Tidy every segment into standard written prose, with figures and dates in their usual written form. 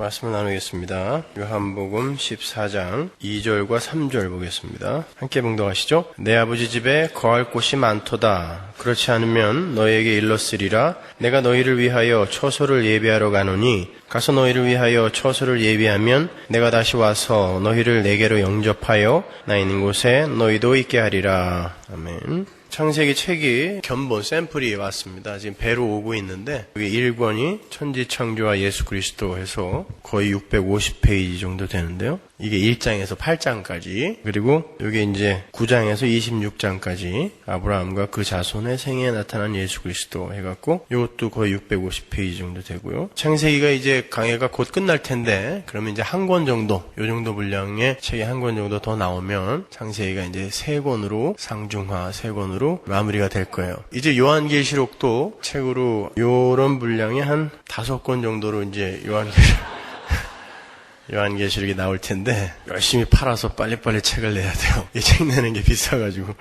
말씀을 나누겠습니다. 요한복음 14장 2절과 3절 보겠습니다. 함께 봉독하시죠. 내 아버지 집에 거할 곳이 많도다. 그렇지 않으면 너희에게 일렀으리라. 내가 너희를 위하여 처소를 예비하러 가노니 가서 너희를 위하여 처소를 예비하면 내가 다시 와서 너희를 내게로 영접하여 나 있는 곳에 너희도 있게 하리라. 아멘. 창세기 책이 견본 샘플이 왔습니다. 지금 배로 오고 있는데 여기 1권이 천지창조와 예수 그리스도 해서 거의 650페이지 정도 되는데요. 이게 1장에서 8장까지, 그리고 여기 이제 9장에서 26장까지 아브라함과 그 자손의 생애에 나타난 예수 그리스도 해갖고 이것도 거의 650페이지 정도 되고요. 창세기가 이제 강해가 곧 끝날 텐데 그러면 이제 한 권 정도, 요 정도 분량의 책이 한 권 정도 더 나오면 창세기가 이제 3권으로 상중하 3권으로 마무리가 될 거예요. 이제 요한계시록도 책으로 요런 분량의 한 5권 정도로 이제 요한계시록이 나올 텐데 열심히 팔아서 빨리빨리 책을 내야 돼요. 이 책 내는 게 비싸가지고.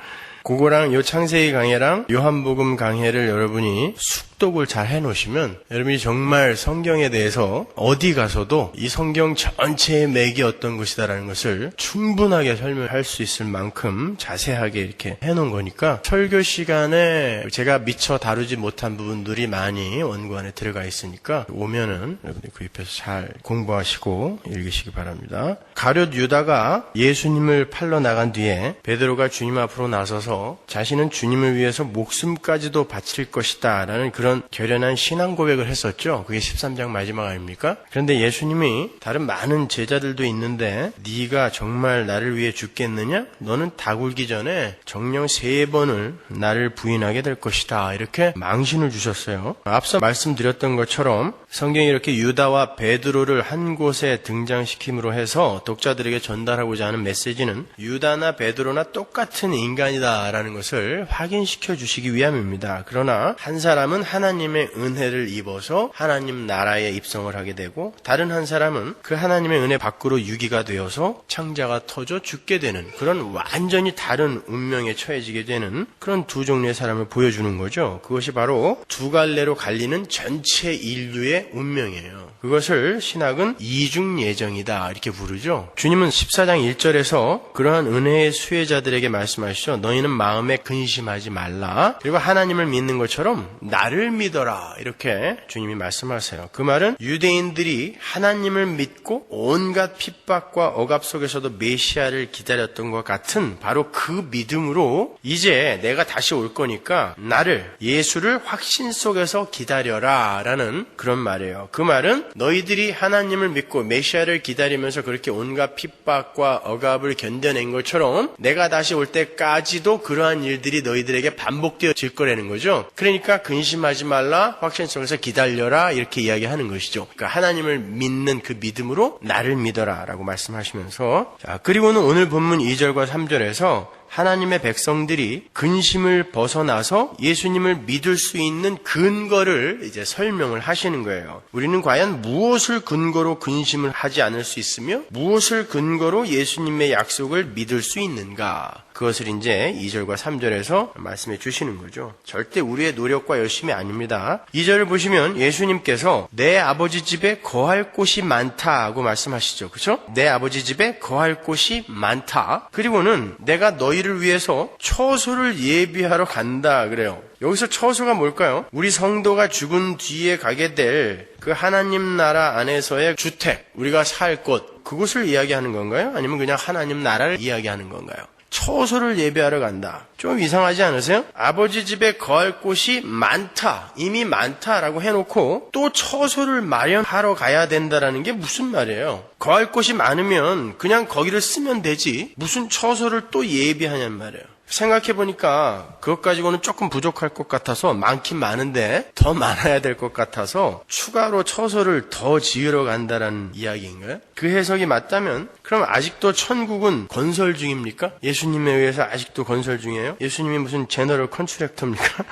그거랑 요 창세기 강해랑 요한복음 강해를 여러분이 숙독을 잘 해놓으시면 여러분이 정말 성경에 대해서 어디 가서도 이 성경 전체의 맥이 어떤 것이다라는 것을 충분하게 설명할 수 있을 만큼 자세하게 이렇게 해놓은 거니까 설교 시간에 제가 미처 다루지 못한 부분들이 많이 원고 안에 들어가 있으니까 오면은 여러분이 구입해서 잘 공부하시고 읽으시기 바랍니다. 가룟 유다가 예수님을 팔러 나간 뒤에 베드로가 주님 앞으로 나서서 자신은 주님을 위해서 목숨까지도 바칠 것이다 라는 그런 결연한 신앙 고백을 했었죠. 그게 13장 마지막 아닙니까? 그런데 예수님이 다른 많은 제자들도 있는데 네가 정말 나를 위해 죽겠느냐? 너는 다 굴기 전에 정령 3번을 나를 부인하게 될 것이다. 이렇게 망신을 주셨어요. 앞서 말씀드렸던 것처럼 성경이 이렇게 유다와 베드로를 한 곳에 등장시킴으로 해서 독자들에게 전달하고자 하는 메시지는 유다나 베드로나 똑같은 인간이다 라는 것을 확인시켜 주시기 위함입니다. 그러나 한 사람은 하나님의 은혜를 입어서 하나님 나라에 입성을 하게 되고 다른 한 사람은 그 하나님의 은혜 밖으로 유기가 되어서 창자가 터져 죽게 되는 그런 완전히 다른 운명에 처해지게 되는 그런 두 종류의 사람을 보여주는 거죠. 그것이 바로 두 갈래로 갈리는 전체 인류의 운명이에요. 그것을 신학은 이중예정이다 이렇게 부르죠. 주님은 14장 1절에서 그러한 은혜의 수혜자들에게 말씀하시죠. 너희는 마음에 근심하지 말라. 그리고 하나님을 믿는 것처럼 나를 믿어라. 이렇게 주님이 말씀하세요. 그 말은 유대인들이 하나님을 믿고 온갖 핍박과 억압 속에서도 메시아를 기다렸던 것 같은 바로 그 믿음으로 이제 내가 다시 올 거니까 나를, 예수를 확신 속에서 기다려라 라는 그런 말이에요. 그 말은 너희들이 하나님을 믿고 메시아를 기다리면서 그렇게 온갖 핍박과 억압을 견뎌낸 것처럼 내가 다시 올 때까지도 그러한 일들이 너희들에게 반복되어질 거라는 거죠. 그러니까 근심하지 말라, 확신 속에서 기다려라 이렇게 이야기하는 것이죠. 그러니까 하나님을 믿는 그 믿음으로 나를 믿어라 라고 말씀하시면서, 자, 그리고는 오늘 본문 2절과 3절에서 하나님의 백성들이 근심을 벗어나서 예수님을 믿을 수 있는 근거를 이제 설명을 하시는 거예요. 우리는 과연 무엇을 근거로 근심을 하지 않을 수 있으며 무엇을 근거로 예수님의 약속을 믿을 수 있는가? 그것을 이제 2절과 3절에서 말씀해 주시는 거죠. 절대 우리의 노력과 열심이 아닙니다. 2절을 보시면 예수님께서 내 아버지 집에 거할 곳이 많다고 말씀하시죠. 그렇죠? 내 아버지 집에 거할 곳이 많다. 그리고는 내가 너희를 위해서 처소를 예비하러 간다 그래요. 여기서 처소가 뭘까요? 우리 성도가 죽은 뒤에 가게 될 그 하나님 나라 안에서의 주택, 우리가 살 곳, 그것을 이야기하는 건가요? 아니면 그냥 하나님 나라를 이야기하는 건가요? 처소를 예배하러 간다. 좀 이상하지 않으세요? 아버지 집에 거할 곳이 많다, 이미 많다라고 해놓고 또 처소를 마련하러 가야 된다라는 게 무슨 말이에요? 거할 곳이 많으면 그냥 거기를 쓰면 되지 무슨 처소를 또 예비하냔 말이에요. 생각해보니까 그것 가지고는 조금 부족할 것 같아서 많긴 많은데 더 많아야 될 것 같아서 추가로 처소를 더 지으러 간다라는 이야기인가요? 그 해석이 맞다면 그럼 아직도 천국은 건설 중입니까? 예수님에 의해서 아직도 건설 중이에요? 예수님이 무슨 제너럴 컨트랙터입니까?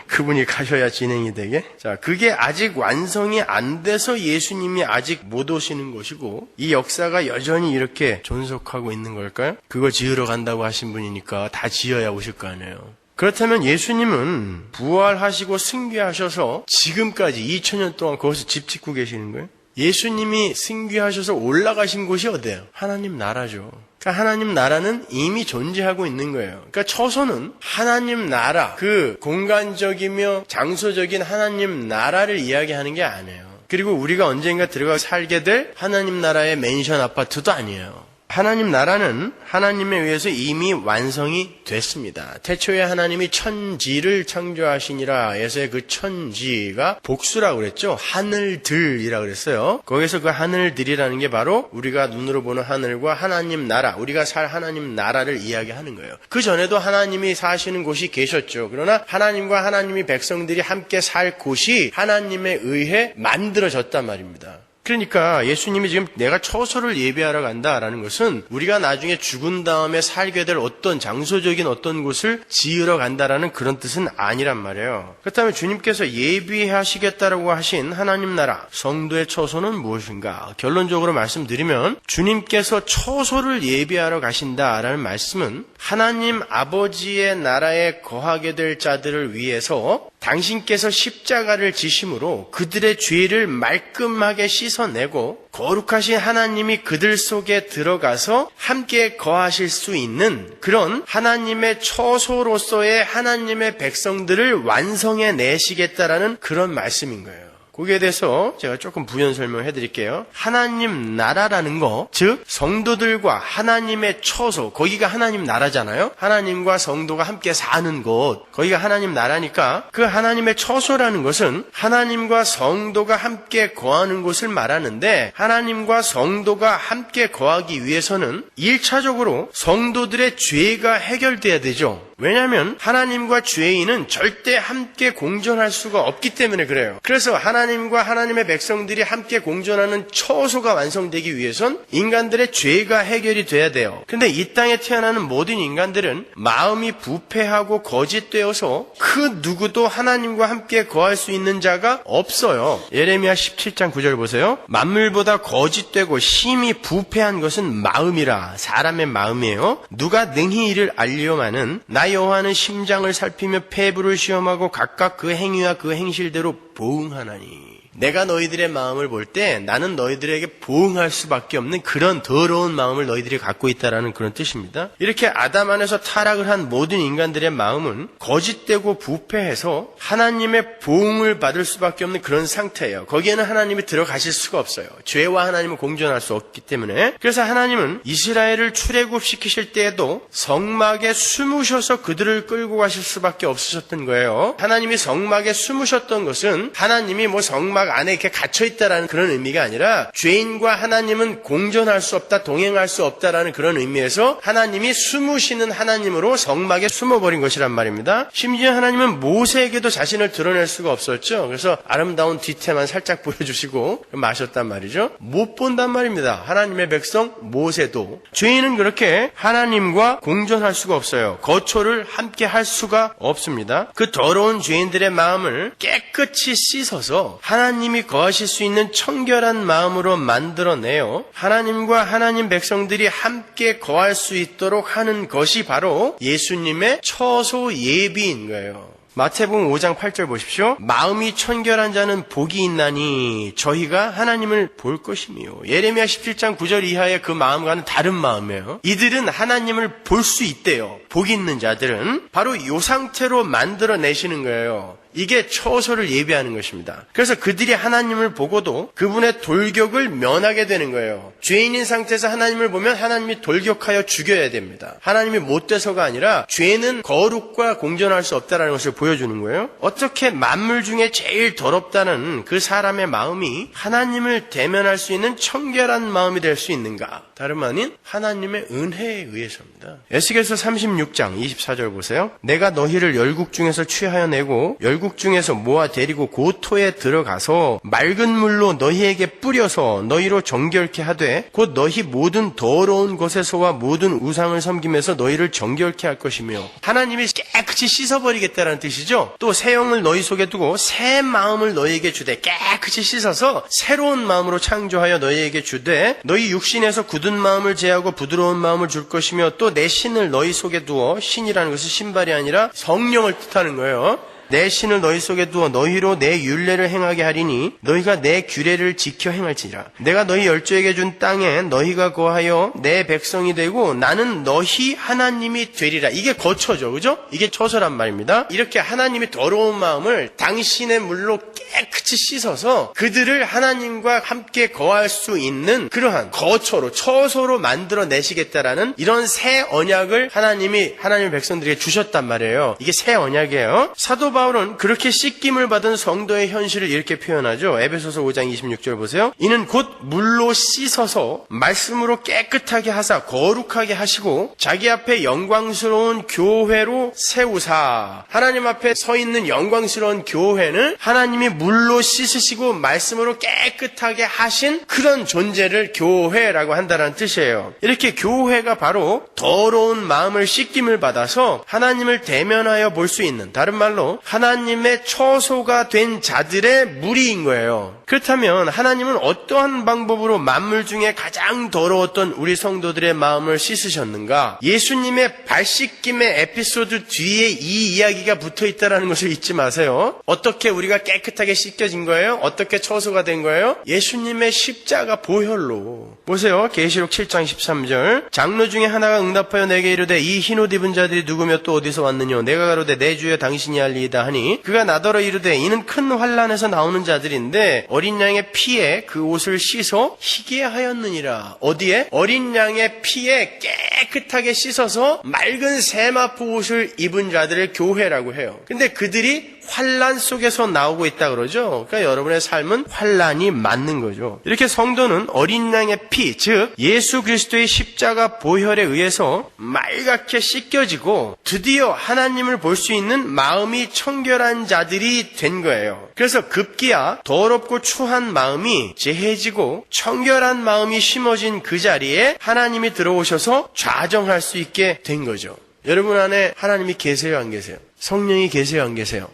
그분이 가셔야 진행이 되게? 자, 그게 아직 완성이 안 돼서 예수님이 아직 못 오시는 것이고 이 역사가 여전히 이렇게 존속하고 있는 걸까요? 그거 지으러 간다고 하신 분이니까 다 지어야 오실 거 아니에요. 그렇다면 예수님은 부활하시고 승계하셔서 지금까지 2000년 동안 거기서 집 짓고 계시는 거예요? 예수님이 승귀하셔서 올라가신 곳이 어디예요? 하나님 나라죠. 그러니까 하나님 나라는 이미 존재하고 있는 거예요. 그러니까 처소는 하나님 나라, 그 공간적이며 장소적인 하나님 나라를 이야기하는 게 아니에요. 그리고 우리가 언젠가 들어가 살게 될 하나님 나라의 맨션 아파트도 아니에요. 하나님 나라는 하나님에 의해서 이미 완성이 됐습니다. 태초에 하나님이 천지를 창조하시니라 해서 그 천지가 복수라고 그랬죠. 하늘들이라고 그랬어요. 거기서 그 하늘들이라는 게 바로 우리가 눈으로 보는 하늘과 하나님 나라, 우리가 살 하나님 나라를 이야기하는 거예요. 그 전에도 하나님이 사시는 곳이 계셨죠. 그러나 하나님과 하나님이 백성들이 함께 살 곳이 하나님에 의해 만들어졌단 말입니다. 그러니까 예수님이 지금 내가 처소를 예비하러 간다라는 것은 우리가 나중에 죽은 다음에 살게 될 어떤 장소적인 어떤 곳을 지으러 간다라는 그런 뜻은 아니란 말이에요. 그렇다면 주님께서 예비하시겠다라고 하신 하나님 나라, 성도의 처소는 무엇인가? 결론적으로 말씀드리면 주님께서 처소를 예비하러 가신다라는 말씀은 하나님 아버지의 나라에 거하게 될 자들을 위해서 당신께서 십자가를 지심으로 그들의 죄를 말끔하게 씻어내고 거룩하신 하나님이 그들 속에 들어가서 함께 거하실 수 있는 그런 하나님의 처소로서의 하나님의 백성들을 완성해 내시겠다라는 그런 말씀인 거예요. 거기에 대해서 제가 조금 부연 설명해 드릴게요. 하나님 나라라는 거, 즉 성도들과 하나님의 처소, 거기가 하나님 나라잖아요. 하나님과 성도가 함께 사는 곳, 거기가 하나님 나라니까 그 하나님의 처소라는 것은 하나님과 성도가 함께 거하는 곳을 말하는데, 하나님과 성도가 함께 거하기 위해서는 1차적으로 성도들의 죄가 해결돼야 되죠. 왜냐하면 하나님과 죄인은 절대 함께 공존할 수가 없기 때문에 그래요. 그래서 하나님과 하나님의 백성들이 함께 공존하는 처소가 완성되기 위해선 인간들의 죄가 해결이 돼야 돼요. 근데 이 땅에 태어나는 모든 인간들은 마음이 부패하고 거짓되어서 그 누구도 하나님과 함께 거할 수 있는 자가 없어요. 예레미야 17장 9절 보세요. 만물보다 거짓되고 심히 부패한 것은 마음이라. 사람의 마음이에요. 누가 능히 이를 알리오마는 나 여호와는 심장을 살피며 폐부를 시험하고 각각 그 행위와 그 행실대로 보응하나니. 내가 너희들의 마음을 볼 때 나는 너희들에게 보응할 수밖에 없는 그런 더러운 마음을 너희들이 갖고 있다라는 그런 뜻입니다. 이렇게 아담 안에서 타락을 한 모든 인간들의 마음은 거짓되고 부패해서 하나님의 보응을 받을 수밖에 없는 그런 상태예요. 거기에는 하나님이 들어가실 수가 없어요. 죄와 하나님은 공존할 수 없기 때문에. 그래서 하나님은 이스라엘을 출애굽시키실 때에도 성막에 숨으셔서 그들을 끌고 가실 수밖에 없으셨던 거예요. 하나님이 성막에 숨으셨던 것은 하나님이 성막 안에 이렇게 갇혀있다라는 그런 의미가 아니라 죄인과 하나님은 공존할 수 없다, 동행할 수 없다라는 그런 의미에서 하나님이 숨으시는 하나님으로 성막에 숨어버린 것이란 말입니다. 심지어 하나님은 모세에게도 자신을 드러낼 수가 없었죠. 그래서 아름다운 뒤태만 살짝 보여주시고 마셨단 말이죠. 못 본단 말입니다. 하나님의 백성 모세도. 죄인은 그렇게 하나님과 공존할 수가 없어요. 거초를 함께 할 수가 없습니다. 그 더러운 죄인들의 마음을 깨끗이 씻어서 하나님이 거하실 수 있는 청결한 마음으로 만들어내요. 하나님과 하나님 백성들이 함께 거할 수 있도록 하는 것이 바로 예수님의 처소 예비인 거예요. 마태복음 5장 8절 보십시오. 마음이 청결한 자는 복이 있나니 저희가 하나님을 볼 것이며. 예레미야 17장 9절 이하의 그 마음과는 다른 마음이에요. 이들은 하나님을 볼 수 있대요. 복 있는 자들은 바로 이 상태로 만들어내시는 거예요. 이게 처소를 예비하는 것입니다. 그래서 그들이 하나님을 보고도 그분의 돌격을 면하게 되는 거예요. 죄인인 상태에서 하나님을 보면 하나님이 돌격하여 죽여야 됩니다. 하나님이 못돼서가 아니라 죄는 거룩과 공존할 수 없다는 것을 보여주는 거예요. 어떻게 만물 중에 제일 더럽다는 그 사람의 마음이 하나님을 대면할 수 있는 청결한 마음이 될 수 있는가? 다름 아닌 하나님의 은혜에 의해서입니다. 에스겔서 36장 24절 보세요. 내가 너희를 열국 중에서 취하여 내고 열국 중에서 모아 데리고 고토에 들어가서 맑은 물로 너희에게 뿌려서 너희로 정결케 하되 곧 너희 모든 더러운 곳에서와 모든 우상을 섬김에서 너희를 정결케 할 것이며. 하나님이 깨끗이 씻어버리겠다는 뜻이죠. 또 새 영을 너희 속에 두고 새 마음을 너희에게 주되, 깨끗이 씻어서 새로운 마음으로 창조하여 너희에게 주되 너희 육신에서 굳은 마음을 제하고 부드러운 마음을 줄 것이며 또 내 신을 너희 속에 두어, 신이라는 것은 신발이 아니라 성령을 뜻하는 거예요. 내 신을 너희 속에 두어 너희로 내 율례를 행하게 하리니 너희가 내 규례를 지켜 행할지니라. 내가 너희 열조에게 준 땅에 너희가 거하여 내 백성이 되고 나는 너희 하나님이 되리라. 이게 거처죠, 그죠? 이게 처소란 말입니다. 이렇게 하나님이 더러운 마음을 당신의 물로 깨끗이 씻어서 그들을 하나님과 함께 거할 수 있는 그러한 거처로, 처소로 만들어내시겠다라는 이런 새 언약을 하나님이 하나님의 백성들에게 주셨단 말이에요. 이게 새 언약이에요. 사도 바울은 그렇게 씻김을 받은 성도의 현실을 이렇게 표현하죠. 에베소서 5장 26절 보세요. 이는 곧 물로 씻어서 말씀으로 깨끗하게 하사 거룩하게 하시고 자기 앞에 영광스러운 교회로 세우사. 하나님 앞에 서 있는 영광스러운 교회는 하나님이 물로 씻으시고 말씀으로 깨끗하게 하신 그런 존재를 교회라고 한다는 뜻이에요. 이렇게 교회가 바로 더러운 마음을 씻김을 받아서 하나님을 대면하여 볼 수 있는, 다른 말로 하나님의 처소가 된 자들의 무리인 거예요. 그렇다면 하나님은 어떠한 방법으로 만물 중에 가장 더러웠던 우리 성도들의 마음을 씻으셨는가? 예수님의 발 씻김의 에피소드 뒤에 이 이야기가 붙어있다는 것을 잊지 마세요. 어떻게 우리가 깨끗하게 씻겨진 거예요? 어떻게 처소가 된 거예요? 예수님의 십자가 보혈로. 보세요. 계시록 7장 13절. 장로 중에 하나가 응답하여 내게 이르되 이 흰옷 입은 자들이 누구며 또 어디서 왔느냐? 내가 가로되 내 주여 당신이 알리이다 하니 그가 나더러 이르되 이는 큰 환난에서 나오는 자들인데 어린 양의 피에 그 옷을 씻어 희게 하였느니라. 어디에? 어린 양의 피에 깨끗하게 씻어서 맑은 세마포 옷을 입은 자들을 교회라고 해요. 근데 그들이 환난 속에서 나오고 있다 그러죠. 그러니까 여러분의 삶은 환난이 맞는 거죠. 이렇게 성도는 어린 양의 피, 즉 예수 그리스도의 십자가 보혈에 의해서 말갛게 씻겨지고 드디어 하나님을 볼 수 있는 마음이 청결한 자들이 된 거예요. 그래서 급기야 더럽고 추한 마음이 제해지고 청결한 마음이 심어진 그 자리에 하나님이 들어오셔서 좌정할 수 있게 된 거죠. 여러분 안에 하나님이 계세요, 안 계세요? 성령이 계세요, 안 계세요?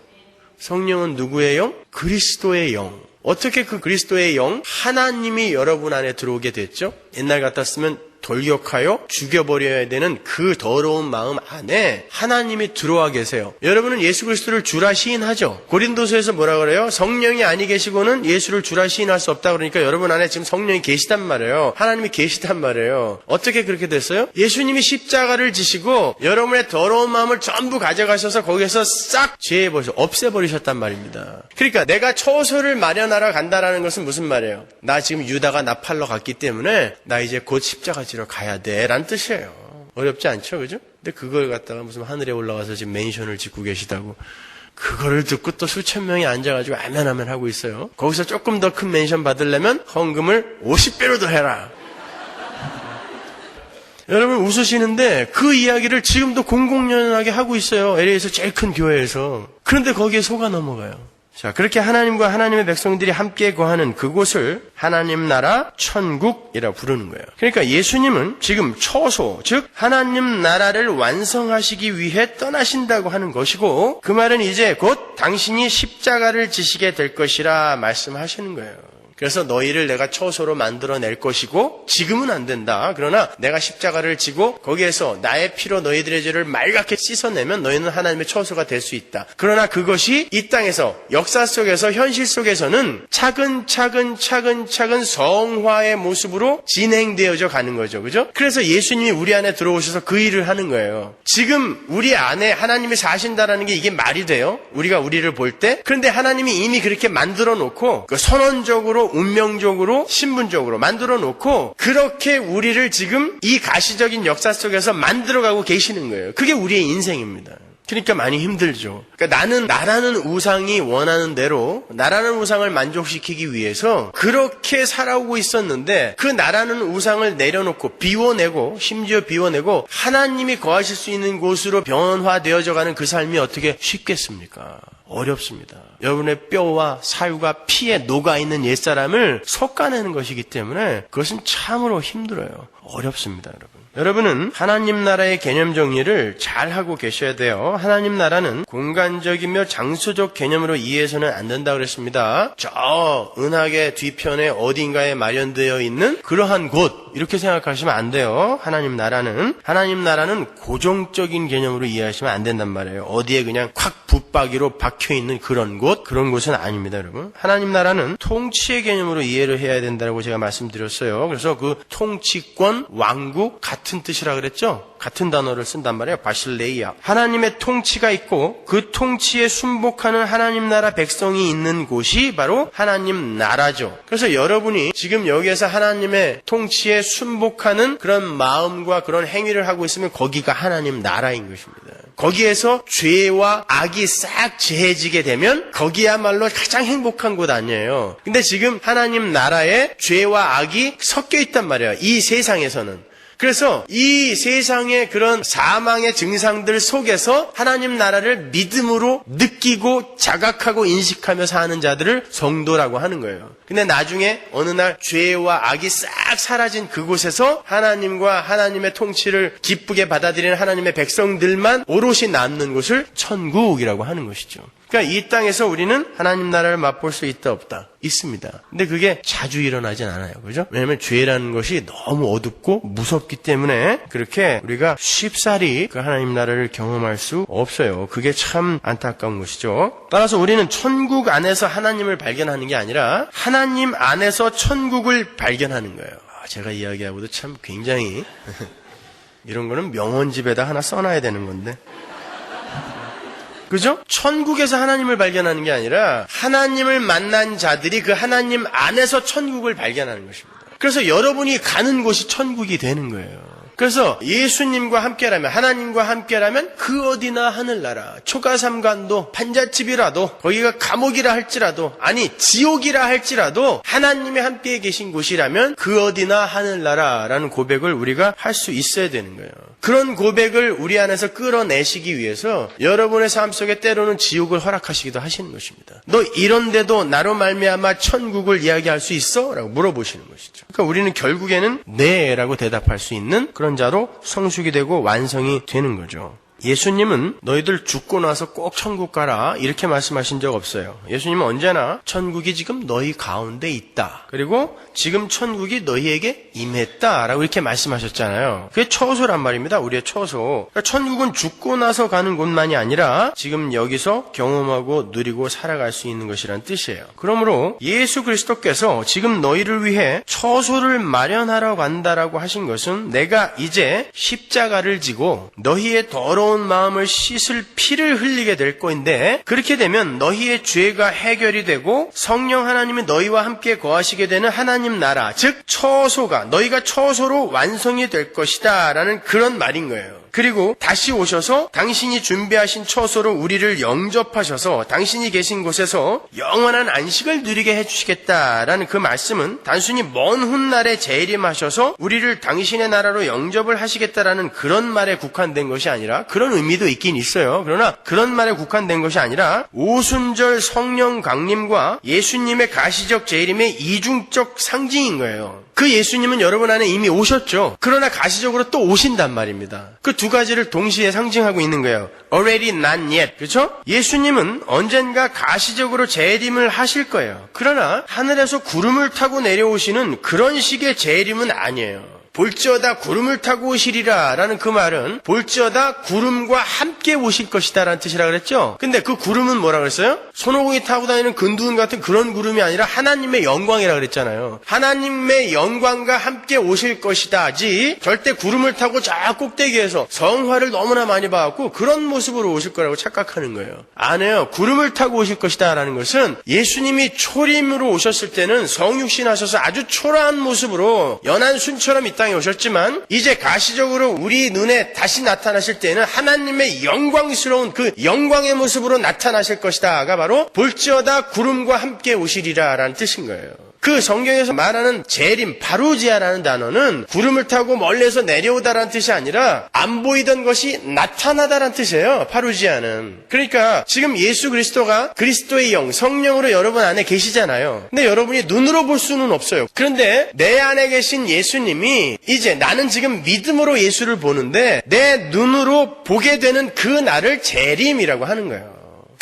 성령은 누구의 영? 그리스도의 영. 어떻게 그 그리스도의 영? 하나님이 여러분 안에 들어오게 됐죠? 옛날 같았으면 돌격하여 죽여버려야 되는 그 더러운 마음 안에 하나님이 들어와 계세요. 여러분은 예수 그리스도를 주라 시인하죠. 고린도서에서 뭐라 그래요? 성령이 아니 계시고는 예수를 주라 시인할 수 없다 그러니까 여러분 안에 지금 성령이 계시단 말이에요. 하나님이 계시단 말이에요. 어떻게 그렇게 됐어요? 예수님이 십자가를 지시고 여러분의 더러운 마음을 전부 가져가셔서 거기에서 싹 제해버리셔 없애버리셨단 말입니다. 그러니까 내가 처소를 마련하러 간다라는 것은 무슨 말이에요? 나 지금 유다가 나 팔러 갔기 때문에 나 이제 곧 십자가 지러 가야 돼 라는 뜻이에요. 어렵지 않죠, 그죠? 근데 그걸 갖다가 무슨 하늘에 올라가서 지금 맨션을 짓고 계시다고 그거를 듣고 또 수천 명이 앉아가지고 아멘 하고 있어요. 거기서 조금 더 큰 맨션 받으려면 헌금을 50배로 더 해라. 여러분 웃으시는데 그 이야기를 지금도 공공연하게 하고 있어요. LA에서 제일 큰 교회에서. 그런데 거기에 속아 넘어가요. 자, 그렇게 하나님과 하나님의 백성들이 함께 거하는 그곳을 하나님 나라 천국이라 부르는 거예요. 그러니까 예수님은 지금 처소, 즉 하나님 나라를 완성하시기 위해 떠나신다고 하는 것이고 그 말은 이제 곧 당신이 십자가를 지시게 될 것이라 말씀하시는 거예요. 그래서 너희를 내가 처소로 만들어낼 것이고 지금은 안 된다. 그러나 내가 십자가를 지고 거기에서 나의 피로 너희들의 죄를 말갛게 씻어내면 너희는 하나님의 처소가 될 수 있다. 그러나 그것이 이 땅에서 역사 속에서 현실 속에서는 차근차근 성화의 모습으로 진행되어져 가는 거죠. 그죠? 그래서 예수님이 우리 안에 들어오셔서 그 일을 하는 거예요. 지금 우리 안에 하나님이 사신다라는 게 이게 말이 돼요? 우리가 우리를 볼 때? 그런데 하나님이 이미 그렇게 만들어 놓고 선언적으로 운명적으로 신분적으로 만들어 놓고 그렇게 우리를 지금 이 가시적인 역사 속에서 만들어가고 계시는 거예요. 그게 우리의 인생입니다. 그러니까 많이 힘들죠. 그러니까 나는 나라는 우상이 원하는 대로 나라는 우상을 만족시키기 위해서 그렇게 살아오고 있었는데 그 나라는 우상을 내려놓고 비워내고 심지어 비워내고 하나님이 거하실 수 있는 곳으로 변화되어져 가는 그 삶이 어떻게 쉽겠습니까? 어렵습니다. 여러분의 뼈와 살과 피에 녹아있는 옛사람을 솎아내는 것이기 때문에 그것은 참으로 힘들어요. 어렵습니다, 여러분. 여러분은 하나님 나라의 개념 정리를 잘 하고 계셔야 돼요. 하나님 나라는 공간적이며 장소적 개념으로 이해해서는 안 된다고 그랬습니다. 저 은하계 뒤편에 어딘가에 마련되어 있는 그러한 곳 이렇게 생각하시면 안 돼요. 하나님 나라는 고정적인 개념으로 이해하시면 안 된단 말이에요. 어디에 그냥 콱 붙박이로 박혀있는 그런 곳은 아닙니다, 여러분. 하나님 나라는 통치의 개념으로 이해를 해야 된다고 제가 말씀드렸어요. 그래서 그 통치권, 왕국 같은 뜻이라 그랬죠? 같은 단어를 쓴단 말이에요. 바실레이아. 하나님의 통치가 있고 그 통치에 순복하는 하나님 나라 백성이 있는 곳이 바로 하나님 나라죠. 그래서 여러분이 지금 여기에서 하나님의 통치에 순복하는 그런 마음과 그런 행위를 하고 있으면 거기가 하나님 나라인 것입니다. 거기에서 죄와 악이 싹 제해지게 되면 거기야말로 가장 행복한 곳 아니에요. 근데 지금 하나님 나라에 죄와 악이 섞여 있단 말이에요. 이 세상에서는. 그래서 이 세상의 그런 사망의 증상들 속에서 하나님 나라를 믿음으로 느끼고 자각하고 인식하며 사는 자들을 성도라고 하는 거예요. 근데 나중에 어느 날 죄와 악이 싹 사라진 그곳에서 하나님과 하나님의 통치를 기쁘게 받아들이는 하나님의 백성들만 오롯이 남는 곳을 천국이라고 하는 것이죠. 그러니까 이 땅에서 우리는 하나님 나라를 맛볼 수 있다 없다? 있습니다. 근데 그게 자주 일어나진 않아요. 그죠? 왜냐하면 죄라는 것이 너무 어둡고 무섭기 때문에 그렇게 우리가 쉽사리 그 하나님 나라를 경험할 수 없어요. 그게 참 안타까운 것이죠. 따라서 우리는 천국 안에서 하나님을 발견하는 게 아니라 하나님 안에서 천국을 발견하는 거예요. 제가 이야기하고도 참 굉장히 이런 거는 명언집에다 하나 써놔야 되는 건데. 그죠? 천국에서 하나님을 발견하는 게 아니라 하나님을 만난 자들이 그 하나님 안에서 천국을 발견하는 것입니다. 그래서 여러분이 가는 곳이 천국이 되는 거예요. 그래서 예수님과 함께라면, 하나님과 함께라면 그 어디나 하늘나라, 초가삼간도 판잣집이라도, 거기가 감옥이라 할지라도, 아니 지옥이라 할지라도 하나님이 함께 계신 곳이라면 그 어디나 하늘나라라는 고백을 우리가 할 수 있어야 되는 거예요. 그런 고백을 우리 안에서 끌어내시기 위해서 여러분의 삶 속에 때로는 지옥을 허락하시기도 하시는 것입니다. 너 이런데도 나로 말미암아 천국을 이야기할 수 있어? 라고 물어보시는 것이죠. 그러니까 우리는 결국에는 네 라고 대답할 수 있는 그런 자로 성숙이 되고 완성이 되는 거죠. 예수님은 너희들 죽고 나서 꼭 천국 가라 이렇게 말씀하신 적 없어요. 예수님은 언제나 천국이 지금 너희 가운데 있다. 그리고 지금 천국이 너희에게 임했다라고 이렇게 말씀하셨잖아요. 그게 처소란 말입니다. 우리의 처소. 그러니까 천국은 죽고 나서 가는 곳만이 아니라 지금 여기서 경험하고 누리고 살아갈 수 있는 것이란 뜻이에요. 그러므로 예수 그리스도께서 지금 너희를 위해 처소를 마련하러 간다라고 하신 것은 내가 이제 십자가를 지고 너희의 더러운 마음을 씻을 피를 흘리게 될 거인데 그렇게 되면 너희의 죄가 해결이 되고 성령 하나님이 너희와 함께 거하시게 되는 하나님 나라, 즉 처소가 너희가 처소로 완성이 될 것이다 라는 그런 말인 거예요. 그리고 다시 오셔서 당신이 준비하신 처소로 우리를 영접하셔서 당신이 계신 곳에서 영원한 안식을 누리게 해주시겠다라는 그 말씀은 단순히 먼 훗날에 재림하셔서 우리를 당신의 나라로 영접을 하시겠다라는 그런 말에 국한된 것이 아니라 그런 의미도 있긴 있어요. 그러나 그런 말에 국한된 것이 아니라 오순절 성령 강림과 예수님의 가시적 재림의 이중적 상징인 거예요. 그 예수님은 여러분 안에 이미 오셨죠. 그러나 가시적으로 또 오신단 말입니다. 그 두 가지를 동시에 상징하고 있는 거예요. Already not yet. 그렇죠? 예수님은 언젠가 가시적으로 재림을 하실 거예요. 그러나 하늘에서 구름을 타고 내려오시는 그런 식의 재림은 아니에요. 볼지어다 구름을 타고 오시리라 라는 그 말은 볼지어다 구름과 함께 오실 것이다 라는 뜻이라 그랬죠. 근데 그 구름은 뭐라 그랬어요? 손오공이 타고 다니는 근두운 같은 그런 구름이 아니라 하나님의 영광이라 그랬잖아요. 하나님의 영광과 함께 오실 것이다지 절대 구름을 타고 저 꼭대기에서 성화를 너무나 많이 봐갖고 그런 모습으로 오실 거라고 착각하는 거예요. 아니에요. 구름을 타고 오실 것이다 라는 것은 예수님이 초림으로 오셨을 때는 성육신 하셔서 아주 초라한 모습으로 연한 순처럼 이 땅에 오셨지만 이제 가시적으로 우리 눈에 다시 나타나실 때는 하나님의 영광스러운 그 영광의 모습으로 나타나실 것이다가 바로 볼지어다 구름과 함께 오시리라 라는 뜻인 거예요. 그 성경에서 말하는 재림, 바루지아라는 단어는 구름을 타고 멀리서 내려오다라는 뜻이 아니라 안 보이던 것이 나타나다라는 뜻이에요. 바루지아는. 그러니까 지금 예수 그리스도가 그리스도의 영, 성령으로 여러분 안에 계시잖아요. 근데 여러분이 눈으로 볼 수는 없어요. 그런데 내 안에 계신 예수님이 이제 나는 지금 믿음으로 예수를 보는데 내 눈으로 보게 되는 그 날을 재림이라고 하는 거예요.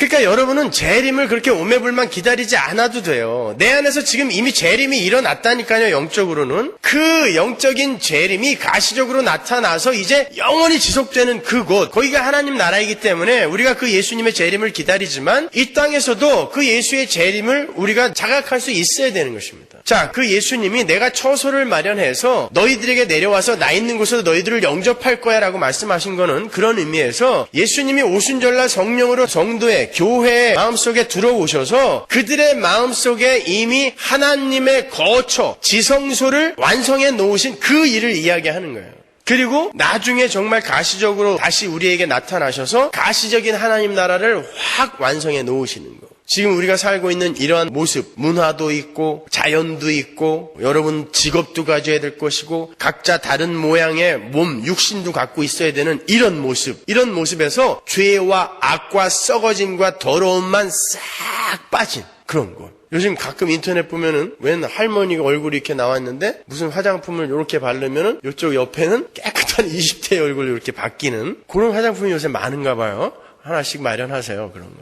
그러니까 여러분은 재림을 그렇게 오매불만 기다리지 않아도 돼요. 내 안에서 지금 이미 재림이 일어났다니까요. 영적으로는. 그 영적인 재림이 가시적으로 나타나서 이제 영원히 지속되는 그곳, 거기가 하나님 나라이기 때문에 우리가 그 예수님의 재림을 기다리지만 이 땅에서도 그 예수의 재림을 우리가 자각할 수 있어야 되는 것입니다. 자, 그 예수님이 내가 처소를 마련해서 너희들에게 내려와서 나 있는 곳에서 너희들을 영접할 거야 라고 말씀하신 거는 그런 의미에서 예수님이 오순절날 성령으로 성도의 교회의 마음속에 들어오셔서 그들의 마음속에 이미 하나님의 거처, 지성소를 완성해 놓으신 그 일을 이야기하는 거예요. 그리고 나중에 정말 가시적으로 다시 우리에게 나타나셔서 가시적인 하나님 나라를 확 완성해 놓으시는 거. 지금 우리가 살고 있는 이러한 모습, 문화도 있고 자연도 있고 여러분 직업도 가져야 될 것이고 각자 다른 모양의 몸, 육신도 갖고 있어야 되는 이런 모습, 이런 모습에서 죄와 악과 썩어짐과 더러움만 싹 빠진 그런 것. 요즘 가끔 인터넷 보면은 웬 할머니가 얼굴이 이렇게 나왔는데 무슨 화장품을 이렇게 바르면은 이쪽 옆에는 깨끗한 20대의 얼굴로 이렇게 바뀌는 그런 화장품이 요새 많은가 봐요. 하나씩 마련하세요, 그런 거.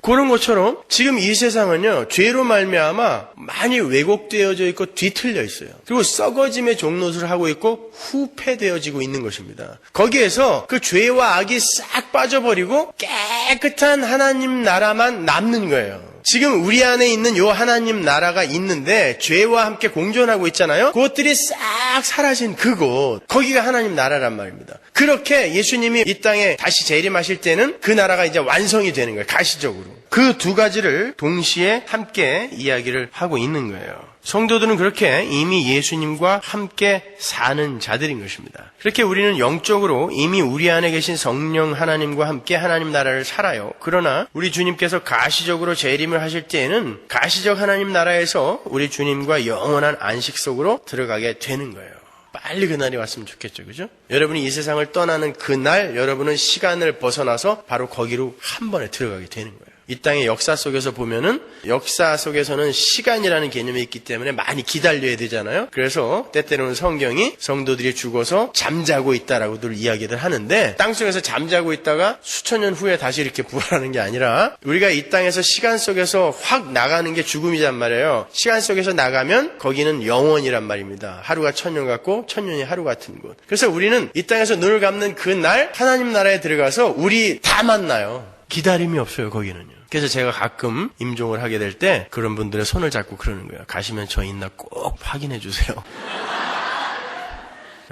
그런 것처럼 지금 이 세상은요, 죄로 말미암아 많이 왜곡되어져 있고 뒤틀려 있어요. 그리고 썩어짐의 종노릇을 하고 있고 후패되어지고 있는 것입니다. 거기에서 그 죄와 악이 싹 빠져버리고 깨끗한 하나님 나라만 남는 거예요. 지금 우리 안에 있는 요 하나님 나라가 있는데 죄와 함께 공존하고 있잖아요. 그것들이 싹 사라진 그곳, 거기가 하나님 나라란 말입니다. 그렇게 예수님이 이 땅에 다시 재림하실 때는 그 나라가 이제 완성이 되는 거예요. 가시적으로. 그 두 가지를 동시에 함께 이야기를 하고 있는 거예요. 성도들은 그렇게 이미 예수님과 함께 사는 자들인 것입니다. 그렇게 우리는 영적으로 이미 우리 안에 계신 성령 하나님과 함께 하나님 나라를 살아요. 그러나 우리 주님께서 가시적으로 재림을 하실 때에는 가시적 하나님 나라에서 우리 주님과 영원한 안식 속으로 들어가게 되는 거예요. 빨리 그날이 왔으면 좋겠죠, 그죠? 여러분이 이 세상을 떠나는 그날 여러분은 시간을 벗어나서 바로 거기로 한 번에 들어가게 되는 거예요. 이 땅의 역사 속에서 보면은 역사 속에서는 시간이라는 개념이 있기 때문에 많이 기다려야 되잖아요. 그래서 때때로는 성경이 성도들이 죽어서 잠자고 있다라고 늘 이야기를 하는데 땅속에서 잠자고 있다가 수천 년 후에 다시 이렇게 부활하는 게 아니라 우리가 이 땅에서 시간 속에서 확 나가는 게 죽음이란 말이에요. 시간 속에서 나가면 거기는 영원이란 말입니다. 하루가 천년 같고 천년이 하루 같은 곳. 그래서 우리는 이 땅에서 눈을 감는 그날 하나님 나라에 들어가서 우리 다 만나요. 기다림이 없어요, 거기는요. 그래서 제가 가끔 임종을 하게 될 때 그런 분들의 손을 잡고 그러는 거예요. 가시면 저 있나 꼭 확인해 주세요.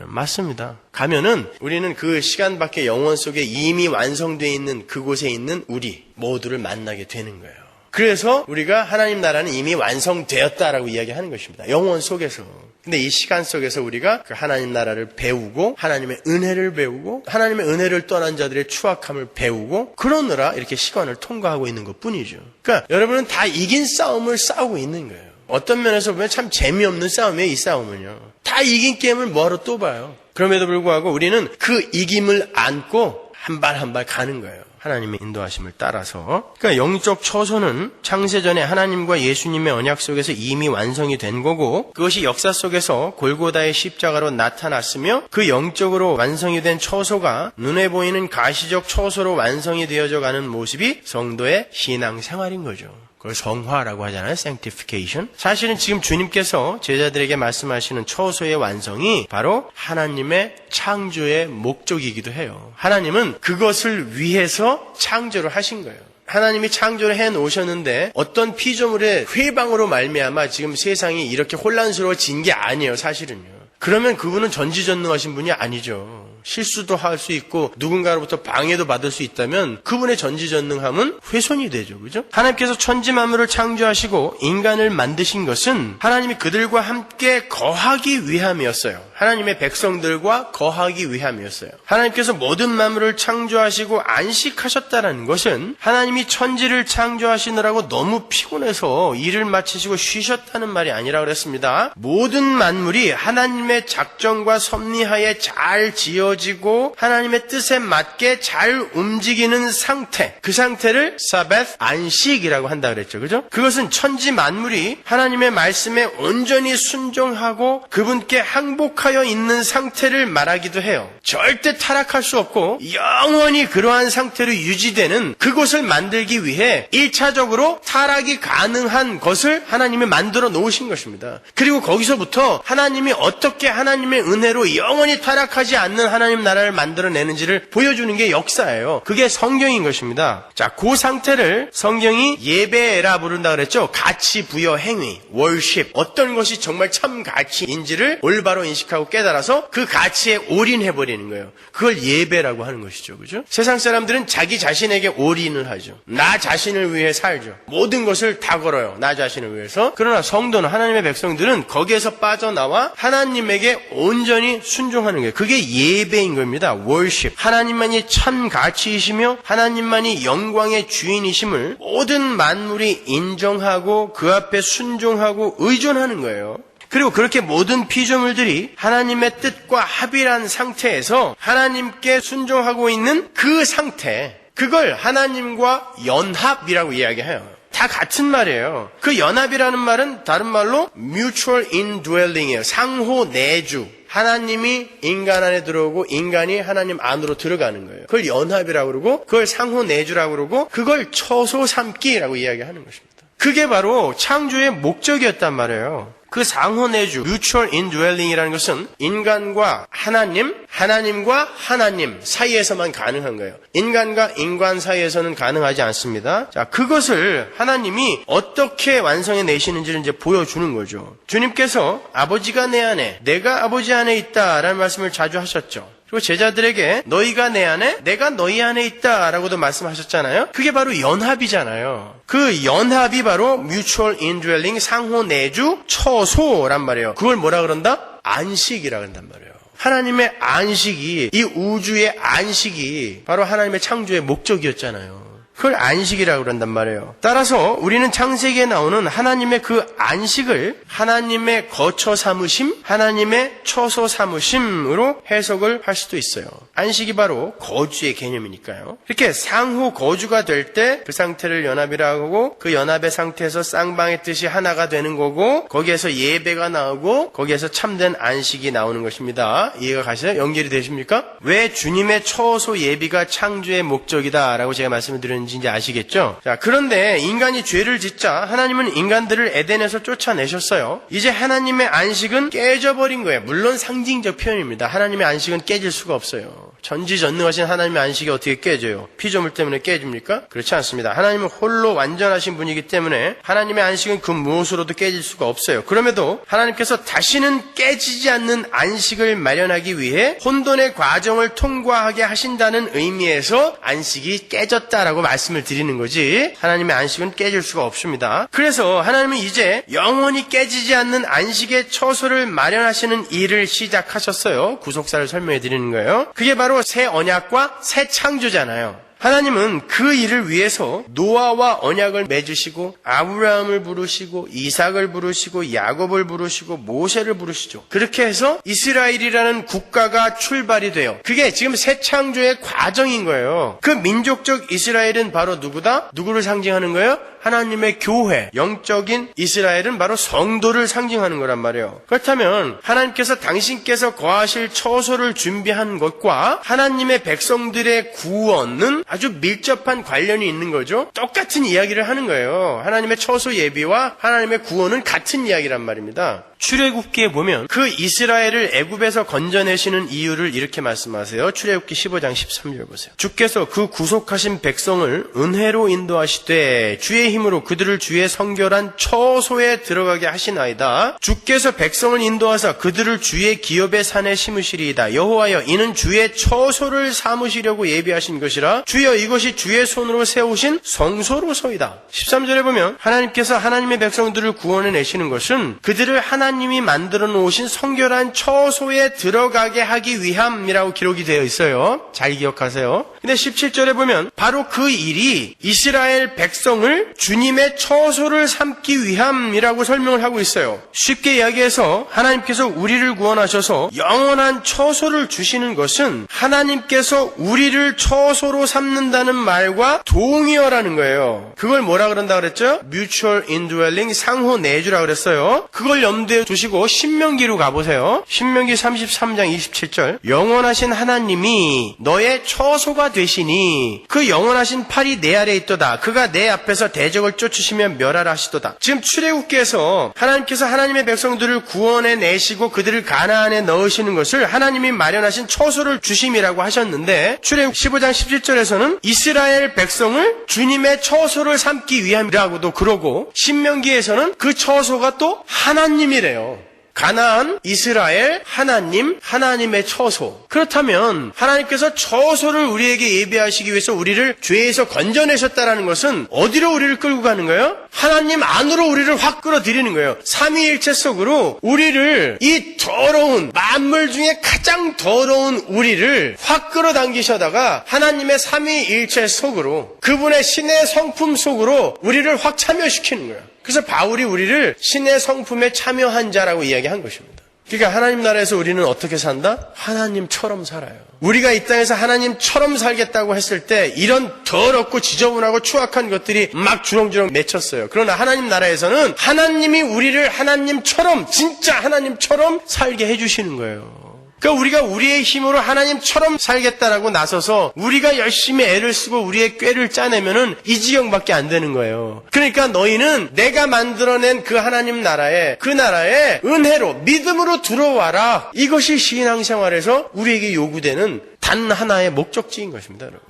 맞습니다. 가면은 우리는 그 시간 밖의 영원 속에 이미 완성되어 있는 그곳에 있는 우리 모두를 만나게 되는 거예요. 그래서 우리가 하나님 나라는 이미 완성되었다라고 이야기하는 것입니다. 영원 속에서. 근데 이 시간 속에서 우리가 그 하나님 나라를 배우고 하나님의 은혜를 배우고 하나님의 은혜를 떠난 자들의 추악함을 배우고 그러느라 이렇게 시간을 통과하고 있는 것뿐이죠. 그러니까 여러분은 다 이긴 싸움을 싸우고 있는 거예요. 어떤 면에서 보면 참 재미없는 싸움이에요, 이 싸움은요. 다 이긴 게임을 뭐하러 또 봐요. 그럼에도 불구하고 우리는 그 이김을 안고 한 발 한 발 가는 거예요. 하나님의 인도하심을 따라서. 그러니까 영적 처소는 창세전에 하나님과 예수님의 언약 속에서 이미 완성이 된 거고 그것이 역사 속에서 골고다의 십자가로 나타났으며 그 영적으로 완성이 된 처소가 눈에 보이는 가시적 처소로 완성이 되어져 가는 모습이 성도의 신앙생활인 거죠. 그걸 성화라고 하잖아요. sanctification. 사실은 지금 주님께서 제자들에게 말씀하시는 처소의 완성이 바로 하나님의 창조의 목적이기도 해요. 하나님은 그것을 위해서 창조를 하신 거예요. 하나님이 창조를 해놓으셨는데 어떤 피조물의 회방으로 말미암아 지금 세상이 이렇게 혼란스러워진 게 아니에요. 사실은요. 그러면 그분은 전지전능하신 분이 아니죠. 실수도 할 수 있고 누군가로부터 방해도 받을 수 있다면 그분의 전지전능함은 훼손이 되죠. 그죠? 하나님께서 천지 만물을 창조하시고 인간을 만드신 것은 하나님이 그들과 함께 거하기 위함이었어요. 하나님의 백성들과 거하기 위함이었어요. 하나님께서 모든 만물을 창조하시고 안식하셨다는 것은 하나님이 천지를 창조하시느라고 너무 피곤해서 일을 마치시고 쉬셨다는 말이 아니라 그랬습니다. 모든 만물이 하나님의 작정과 섭리하에 잘 지어 이루어지고 하나님의 뜻에 맞게 잘 움직이는 상태, 그 상태를 사벳, 안식이라고 한다 그랬죠. 그죠? 그것은 천지 만물이 하나님의 말씀에 온전히 순종하고 그분께 항복하여 있는 상태를 말하기도 해요. 절대 타락할 수 없고 영원히 그러한 상태로 유지되는 그곳을 만들기 위해 1차적으로 타락이 가능한 것을 하나님이 만들어 놓으신 것입니다. 그리고 거기서부터 하나님이 어떻게 하나님의 은혜로 영원히 타락하지 않는 하나님 나라를 만들어내는지를 보여주는 게 역사예요. 그게 성경인 것입니다. 자, 그 상태를 성경이 예배라 부른다 그랬죠. 가치 부여 행위, 월십, 어떤 것이 정말 참 가치인지를 올바로 인식하고 깨달아서 그 가치에 올인해버리는 거예요. 그걸 예배라고 하는 것이죠. 그죠? 세상 사람들은 자기 자신에게 올인을 하죠. 나 자신을 위해 살죠. 모든 것을 다 걸어요. 나 자신을 위해서. 그러나 성도는, 하나님의 백성들은 거기에서 빠져나와 하나님에게 온전히 순종하는 거예요. 그게 예배인 겁니다. worship. 하나님만이 참 가치이시며 하나님만이 영광의 주인이심을 모든 만물이 인정하고 그 앞에 순종하고 의존하는 거예요. 그리고 그렇게 모든 피조물들이 하나님의 뜻과 합일한 상태에서 하나님께 순종하고 있는 그 상태, 그걸 하나님과 연합이라고 이야기해요. 다 같은 말이에요. 그 연합이라는 말은 다른 말로 mutual indwelling이에요. 상호 내주. 하나님이 인간 안에 들어오고 인간이 하나님 안으로 들어가는 거예요. 그걸 연합이라고 그러고 그걸 상호 내주라고 그러고 그걸 처소 삼기라고 이야기하는 것입니다. 그게 바로 창조의 목적이었단 말이에요. 그 상호내주, mutual indwelling이라는 것은 인간과 하나님, 하나님과 하나님 사이에서만 가능한 거예요. 인간과 인간 사이에서는 가능하지 않습니다. 자, 그것을 하나님이 어떻게 완성해 내시는지를 이제 보여주는 거죠. 주님께서 아버지가 내 안에, 내가 아버지 안에 있다라는 말씀을 자주 하셨죠. 그리고 제자들에게 너희가 내 안에, 내가 너희 안에 있다라고도 말씀하셨잖아요. 그게 바로 연합이잖아요. 그 연합이 바로 mutual indwelling, 상호 내주, 처소란 말이에요. 그걸 뭐라 그런다? 안식이라 그런단 말이에요. 하나님의 안식이, 이 우주의 안식이 바로 하나님의 창조의 목적이었잖아요. 그걸 안식이라고 그런단 말이에요. 따라서 우리는 창세기에 나오는 하나님의 그 안식을 하나님의 거처 삼으심, 하나님의 처소 삼으심으로 해석을 할 수도 있어요. 안식이 바로 거주의 개념이니까요. 이렇게 상호 거주가 될 때 그 상태를 연합이라고 하고 그 연합의 상태에서 쌍방의 뜻이 하나가 되는 거고 거기에서 예배가 나오고 거기에서 참된 안식이 나오는 것입니다. 이해가 가시나요? 연결이 되십니까? 왜 주님의 처소 예비가 창조의 목적이다라고 제가 말씀을 드렸는지 이제 아시겠죠? 자, 그런데 인간이 죄를 짓자 하나님은 인간들을 에덴에서 쫓아내셨어요. 이제 하나님의 안식은 깨져버린 거예요. 물론 상징적 표현입니다. 하나님의 안식은 깨질 수가 없어요. 전지전능하신 하나님의 안식이 어떻게 깨져요? 피조물 때문에 깨집니까? 그렇지 않습니다. 하나님은 홀로 완전하신 분이기 때문에 하나님의 안식은 그 무엇으로도 깨질 수가 없어요. 그럼에도 하나님께서 다시는 깨지지 않는 안식을 마련하기 위해 혼돈의 과정을 통과하게 하신다는 의미에서 안식이 깨졌다라고 말씀을 드리는 거지 하나님의 안식은 깨질 수가 없습니다. 그래서 하나님은 이제 영원히 깨지지 않는 안식의 처소를 마련하시는 일을 시작하셨어요. 구속사를 설명해 드리는 거예요. 그게 바로 새 언약과 새 창조잖아요. 하나님은 그 일을 위해서 노아와 언약을 맺으시고 아브라함을 부르시고 이삭을 부르시고 야곱을 부르시고 모세를 부르시죠. 그렇게 해서 이스라엘이라는 국가가 출발이 돼요. 그게 지금 새 창조의 과정인 거예요. 그 민족적 이스라엘은 바로 누구다? 누구를 상징하는 거예요? 하나님의 교회, 영적인 이스라엘은 바로 성도를 상징하는 거란 말이에요. 그렇다면 하나님께서 당신께서 거하실 처소를 준비한 것과 하나님의 백성들의 구원은 아주 밀접한 관련이 있는 거죠. 똑같은 이야기를 하는 거예요. 하나님의 처소 예비와 하나님의 구원은 같은 이야기란 말입니다. 출애굽기에 보면 그 이스라엘을 애굽에서 건져내시는 이유를 이렇게 말씀하세요. 출애굽기 15장 13절 보세요. 주께서 그 구속하신 백성을 은혜로 인도하시되 주의 힘으로 그들을 주의 성결한 처소에 들어가게 하시나이다. 주께서 백성을 인도하사 그들을 주의 기업의 산에 심으시리이다. 여호와여 이는 주의 처소를 삼으시려고 예비하신 것이라. 주여 이것이 주의 손으로 세우신 성소로소이다. 13절에 보면 하나님께서 하나님의 백성들을 구원해 내시는 것은 그들을 하나님이 만들어 놓으신 성결한 처소에 들어가게 하기 위함이라고 기록이 되어 있어요. 잘 기억하세요. 근데 17절에 보면 바로 그 일이 이스라엘 백성을 주님의 처소를 삼기 위함이라고 설명을 하고 있어요. 쉽게 이야기해서 하나님께서 우리를 구원하셔서 영원한 처소를 주시는 것은 하나님께서 우리를 처소로 삼는다는 말과 동의어라는 거예요. 그걸 뭐라 그런다 그랬죠? Mutual indwelling, 상호 내주라 그랬어요. 그걸 염두에 두시고 신명기로 가보세요. 신명기 33장 27절. 영원하신 하나님이 너의 처소가 되시니 그 영원하신 팔이 내 아래에 있도다. 그가 내 앞에서 대적을 쫓으시며 멸하라 하시도다. 지금 출애굽기에서 하나님께서 하나님의 백성들을 구원해 내시고 그들을 가나안에 넣으시는 것을 하나님이 마련하신 처소를 주심이라고 하셨는데, 출애굽 15장 17절에서는 이스라엘 백성을 주님의 처소를 삼기 위함이라고도 그러고, 신명기에서는 그 처소가 또 하나님이래요. 가나안, 이스라엘, 하나님, 하나님의 처소. 그렇다면 하나님께서 처소를 우리에게 예비하시기 위해서 우리를 죄에서 건져내셨다라는 것은 어디로 우리를 끌고 가는 거예요? 하나님 안으로 우리를 확 끌어들이는 거예요. 삼위일체 속으로 우리를, 이 더러운 만물 중에 가장 더러운 우리를 확 끌어당기셔다가 하나님의 삼위일체 속으로, 그분의 신의 성품 속으로 우리를 확 참여시키는 거예요. 그래서 바울이 우리를 신의 성품에 참여한 자라고 이야기한 것입니다. 그러니까 하나님 나라에서 우리는 어떻게 산다? 하나님처럼 살아요. 우리가 이 땅에서 하나님처럼 살겠다고 했을 때 이런 더럽고 지저분하고 추악한 것들이 막 주렁주렁 맺혔어요. 그러나 하나님 나라에서는 하나님이 우리를 하나님처럼, 진짜 하나님처럼 살게 해주시는 거예요. 그러니까 우리가 우리의 힘으로 하나님처럼 살겠다라고 나서서 우리가 열심히 애를 쓰고 우리의 꾀를 짜내면은 이 지경밖에 안 되는 거예요. 그러니까 너희는 내가 만들어낸 그 하나님 나라에, 그 나라에 은혜로, 믿음으로 들어와라. 이것이 신앙생활에서 우리에게 요구되는 단 하나의 목적지인 것입니다, 여러분.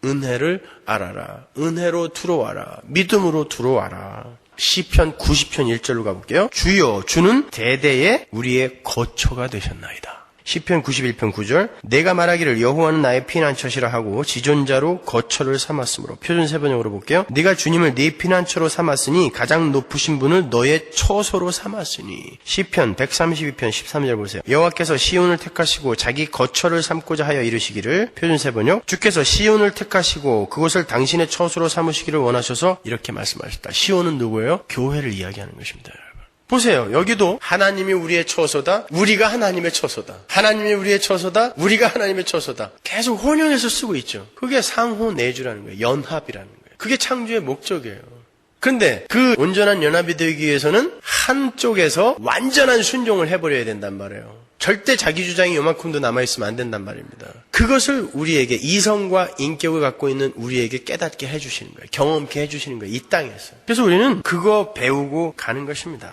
은혜를 알아라. 은혜로 들어와라. 믿음으로 들어와라. 시편 90편 1절로 가볼게요. 주여, 주는 대대에 우리의 거처가 되셨나이다. 시편 91편 9절. 내가 말하기를 여호와는 나의 피난처시라 하고 지존자로 거처를 삼았으므로. 표준 세번역으로 볼게요. 네가 주님을 네 피난처로 삼았으니 가장 높으신 분을 너의 처소로 삼았으니. 시편 132편 13절 보세요. 여호와께서 시온을 택하시고 자기 거처를 삼고자 하여 이르시기를. 표준 세번역. 주께서 시온을 택하시고 그곳을 당신의 처소로 삼으시기를 원하셔서 이렇게 말씀하셨다. 시온은 누구예요? 교회를 이야기하는 것입니다. 보세요. 여기도 하나님이 우리의 처소다. 우리가 하나님의 처소다. 하나님이 우리의 처소다. 우리가 하나님의 처소다. 계속 혼용해서 쓰고 있죠. 그게 상호 내주라는 거예요. 연합이라는 거예요. 그게 창조의 목적이에요. 그런데 그 온전한 연합이 되기 위해서는 한쪽에서 완전한 순종을 해버려야 된단 말이에요. 절대 자기 주장이 요만큼도 남아있으면 안 된단 말입니다. 그것을 우리에게, 이성과 인격을 갖고 있는 우리에게 깨닫게 해주시는 거예요. 경험케 해주시는 거예요. 이 땅에서. 그래서 우리는 그거 배우고 가는 것입니다.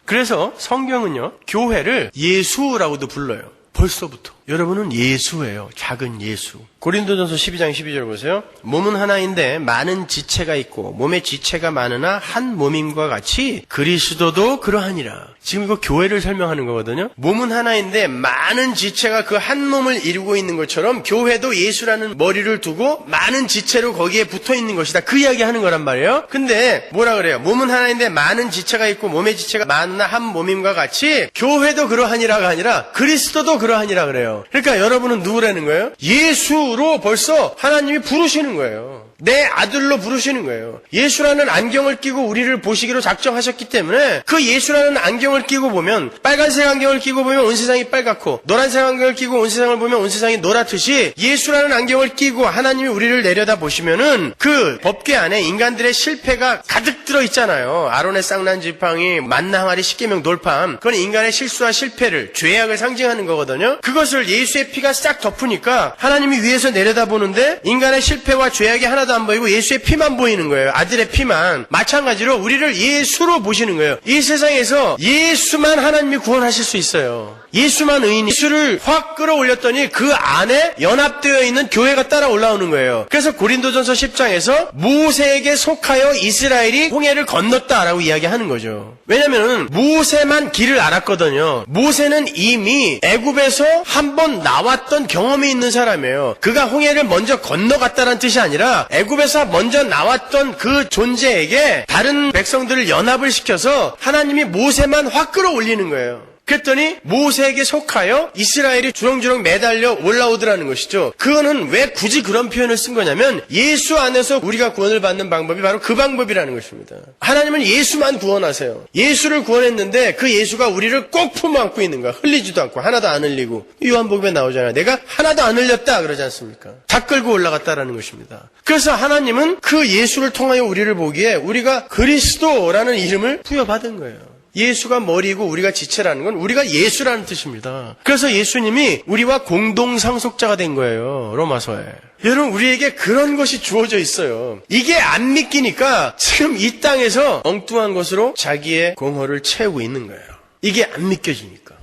그래서 성경은요, 교회를 예수라고도 불러요. 벌써부터. 여러분은 예수예요. 작은 예수. 고린도전서 12장 12절 보세요. 몸은 하나인데 많은 지체가 있고 몸의 지체가 많으나 한 몸임과 같이 그리스도도 그러하니라. 지금 이거 교회를 설명하는 거거든요. 몸은 하나인데 많은 지체가 그 한 몸을 이루고 있는 것처럼 교회도 예수라는 머리를 두고 많은 지체로 거기에 붙어 있는 것이다. 그 이야기 하는 거란 말이에요. 근데 뭐라 그래요? 몸은 하나인데 많은 지체가 있고 몸의 지체가 많으나 한 몸임과 같이 교회도 그러하니라가 아니라 그리스도도 그러하니라 그래요. 그러니까 여러분은 누구라는 거예요? 예수로 벌써 하나님이 부르시는 거예요. 내 아들로 부르시는 거예요. 예수라는 안경을 끼고 우리를 보시기로 작정하셨기 때문에 그 예수라는 안경을 끼고 보면, 빨간색 안경을 끼고 보면 온 세상이 빨갛고 노란색 안경을 끼고 온 세상을 보면 온 세상이 노랗듯이 예수라는 안경을 끼고 하나님이 우리를 내려다 보시면은 그 법궤 안에 인간들의 실패가 가득 들어 있잖아요. 아론의 쌍난 지팡이, 만나 항아리, 십계명 돌판. 그건 인간의 실수와 실패를, 죄악을 상징하는 거거든요. 그것을 예수의 피가 싹 덮으니까 하나님이 위에서 내려다보는데 인간의 실패와 죄악이 하나도 안 보이고 예수의 피만 보이는 거예요. 아들의 피만. 마찬가지로 우리를 예수로 보시는 거예요. 이 세상에서 예수만 하나님이 구원하실 수 있어요. 예수만 의인, 예수를 확 끌어올렸더니 그 안에 연합되어 있는 교회가 따라 올라오는 거예요. 그래서 고린도전서 10장에서 모세에게 속하여 이스라엘이 홍해를 건넜다라고 이야기하는 거죠. 왜냐하면 모세만 길을 알았거든요. 모세는 이미 애굽에서 한 번 나왔던 경험이 있는 사람이에요. 그가 홍해를 먼저 건너갔다는 뜻이 아니라 애굽에서 먼저 나왔던 그 존재에게 다른 백성들을 연합을 시켜서 하나님이 모세만 확 끌어올리는 거예요. 그랬더니 모세에게 속하여 이스라엘이 주렁주렁 매달려 올라오더라는 것이죠. 그거는 왜 굳이 그런 표현을 쓴 거냐면 예수 안에서 우리가 구원을 받는 방법이 바로 그 방법이라는 것입니다. 하나님은 예수만 구원하세요. 예수를 구원했는데 그 예수가 우리를 꼭 품어안고 있는 거야. 흘리지도 않고 하나도 안 흘리고. 요한복음에 나오잖아요. 내가 하나도 안 흘렸다 그러지 않습니까? 다 끌고 올라갔다라는 것입니다. 그래서 하나님은 그 예수를 통하여 우리를 보기에 우리가 그리스도라는 이름을 부여받은 거예요. 예수가 머리이고 우리가 지체라는 건 우리가 예수라는 뜻입니다. 그래서 예수님이 우리와 공동 상속자가 된 거예요. 로마서에. 여러분 우리에게 그런 것이 주어져 있어요. 이게 안 믿기니까 지금 이 땅에서 엉뚱한 것으로 자기의 공허를 채우고 있는 거예요. 이게 안 믿겨지니까.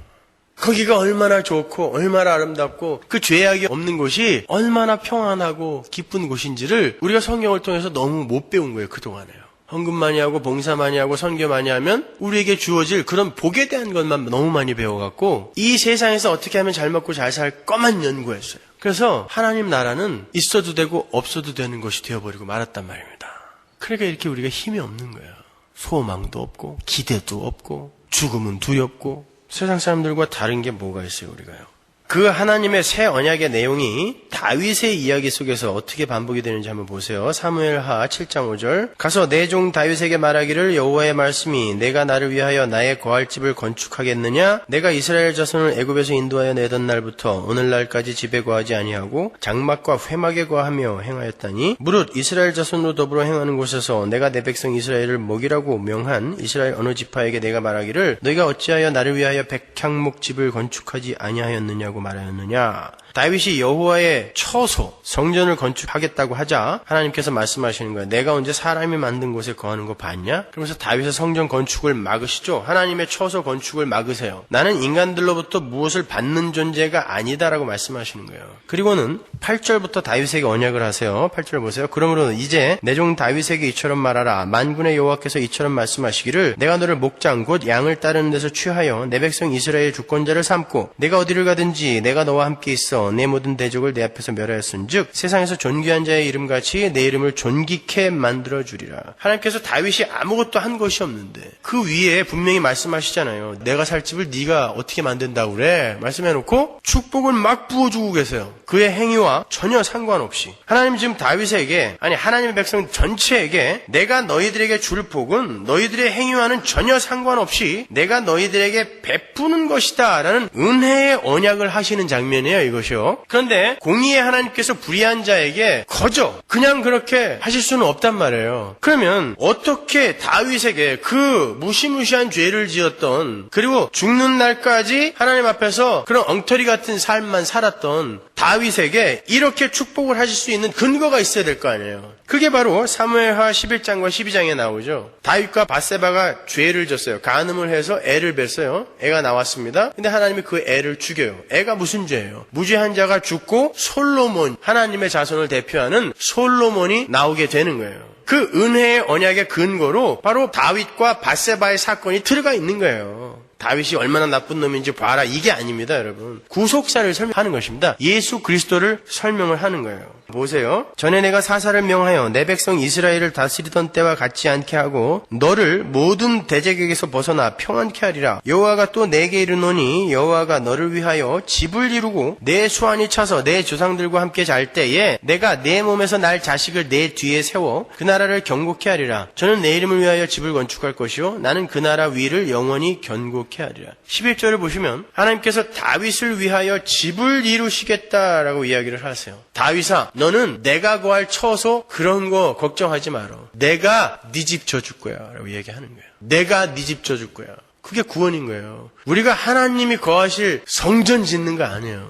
거기가 얼마나 좋고 얼마나 아름답고 그 죄악이 없는 곳이 얼마나 평안하고 기쁜 곳인지를 우리가 성경을 통해서 너무 못 배운 거예요. 그동안에요. 헌금 많이 하고 봉사 많이 하고 선교 많이 하면 우리에게 주어질 그런 복에 대한 것만 너무 많이 배워갖고 이 세상에서 어떻게 하면 잘 먹고 잘 살 것만 연구했어요. 그래서 하나님 나라는 있어도 되고 없어도 되는 것이 되어버리고 말았단 말입니다. 그러니까 이렇게 우리가 힘이 없는 거예요. 소망도 없고 기대도 없고 죽음은 두렵고 세상 사람들과 다른 게 뭐가 있어요 우리가요. 그 하나님의 새 언약의 내용이 다윗의 이야기 속에서 어떻게 반복이 되는지 한번 보세요. 사무엘하 7장 5절 가서 내 종 다윗에게 말하기를 여호와의 말씀이 내가 나를 위하여 나의 거할 집을 건축하겠느냐 내가 이스라엘 자손을 애굽에서 인도하여 내던 날부터 오늘날까지 집에 거하지 아니하고 장막과 회막에 거하며 행하였다니 무릇 이스라엘 자손으로 더불어 행하는 곳에서 내가 내 백성 이스라엘을 먹이라고 명한 이스라엘 어느 지파에게 내가 말하기를 너희가 어찌하여 나를 위하여 백향목 집을 건축하지 아니하였느냐고 말하였느냐. 다윗이 여호와의 처소 성전을 건축하겠다고 하자 하나님께서 말씀하시는 거예요. 내가 언제 사람이 만든 곳에 거하는 거 봤냐? 그러면서 다윗의 성전 건축을 막으시죠. 하나님의 처소 건축을 막으세요. 나는 인간들로부터 무엇을 받는 존재가 아니다라고 말씀하시는 거예요. 그리고는 8절부터 다윗에게 언약을 하세요. 8절 보세요. 그러므로 이제 내 종 다윗에게 이처럼 말하라. 만군의 여호와께서 이처럼 말씀하시기를 내가 너를 목장 곧 양을 따르는 데서 취하여 내 백성 이스라엘 주권자를 삼고 내가 어디를 가든지 내가 너와 함께 있어 내 모든 대적을 내 앞에서 멸하였은즉 세상에서 존귀한 자의 이름같이 내 이름을 존귀케 만들어주리라. 하나님께서 다윗이 아무것도 한 것이 없는데 그 위에 분명히 말씀하시잖아요. 내가 살 집을 네가 어떻게 만든다고 그래? 말씀해놓고 축복을 막 부어주고 계세요. 그의 행위와 전혀 상관없이. 하나님 지금 다윗에게 아니 하나님의 백성 전체에게 내가 너희들에게 줄 복은 너희들의 행위와는 전혀 상관없이 내가 너희들에게 베푸는 것이다 라는 은혜의 언약을 하시는 장면이에요. 이것이요. 그런데 공의의 하나님께서 불의한 자에게 거저 그냥 그렇게 하실 수는 없단 말이에요. 그러면 어떻게 다윗에게 그 무시무시한 죄를 지었던 그리고 죽는 날까지 하나님 앞에서 그런 엉터리 같은 삶만 살았던 다윗에게 이렇게 축복을 하실 수 있는 근거가 있어야 될 거 아니에요. 그게 바로 사무엘하 11장과 12장에 나오죠. 다윗과 밧세바가 죄를 졌어요. 간음을 해서 애를 뱄어요. 애가 나왔습니다. 근데 하나님이 그 애를 죽여요. 애가 무슨 죄예요? 무죄한 자가 죽고 솔로몬, 하나님의 자손을 대표하는 솔로몬이 나오게 되는 거예요. 그 은혜의 언약의 근거로 바로 다윗과 밧세바의 사건이 들어가 있는 거예요. 다윗이 얼마나 나쁜 놈인지 봐라. 이게 아닙니다, 여러분. 구속사를 설명하는 것입니다. 예수 그리스도를 설명을 하는 거예요. 보세요. 전에 내가 사사를 명하여 내 백성 이스라엘을 다스리던 때와 같지 않게 하고 너를 모든 대적에게서 벗어나 평안케 하리라. 여호와가 또 내게 이르노니 여호와가 너를 위하여 집을 이루고 내 수완이 차서 내 조상들과 함께 잘 때에 내가 내 몸에서 날 자식을 내 뒤에 세워 그 나라를 견고케 하리라. 저는 내 이름을 위하여 집을 건축할 것이요 나는 그 나라 위를 영원히 견고케 하리라. 11절을 보시면 하나님께서 다윗을 위하여 집을 이루시겠다라고 이야기를 하세요. 다윗아, 너는 내가 거할 처소 그런 거 걱정하지 마라. 내가 네 집 져줄 거야 라고 얘기하는 거예요. 내가 네 집 져줄 거야. 그게 구원인 거예요. 우리가 하나님이 거하실 성전 짓는 거 아니에요.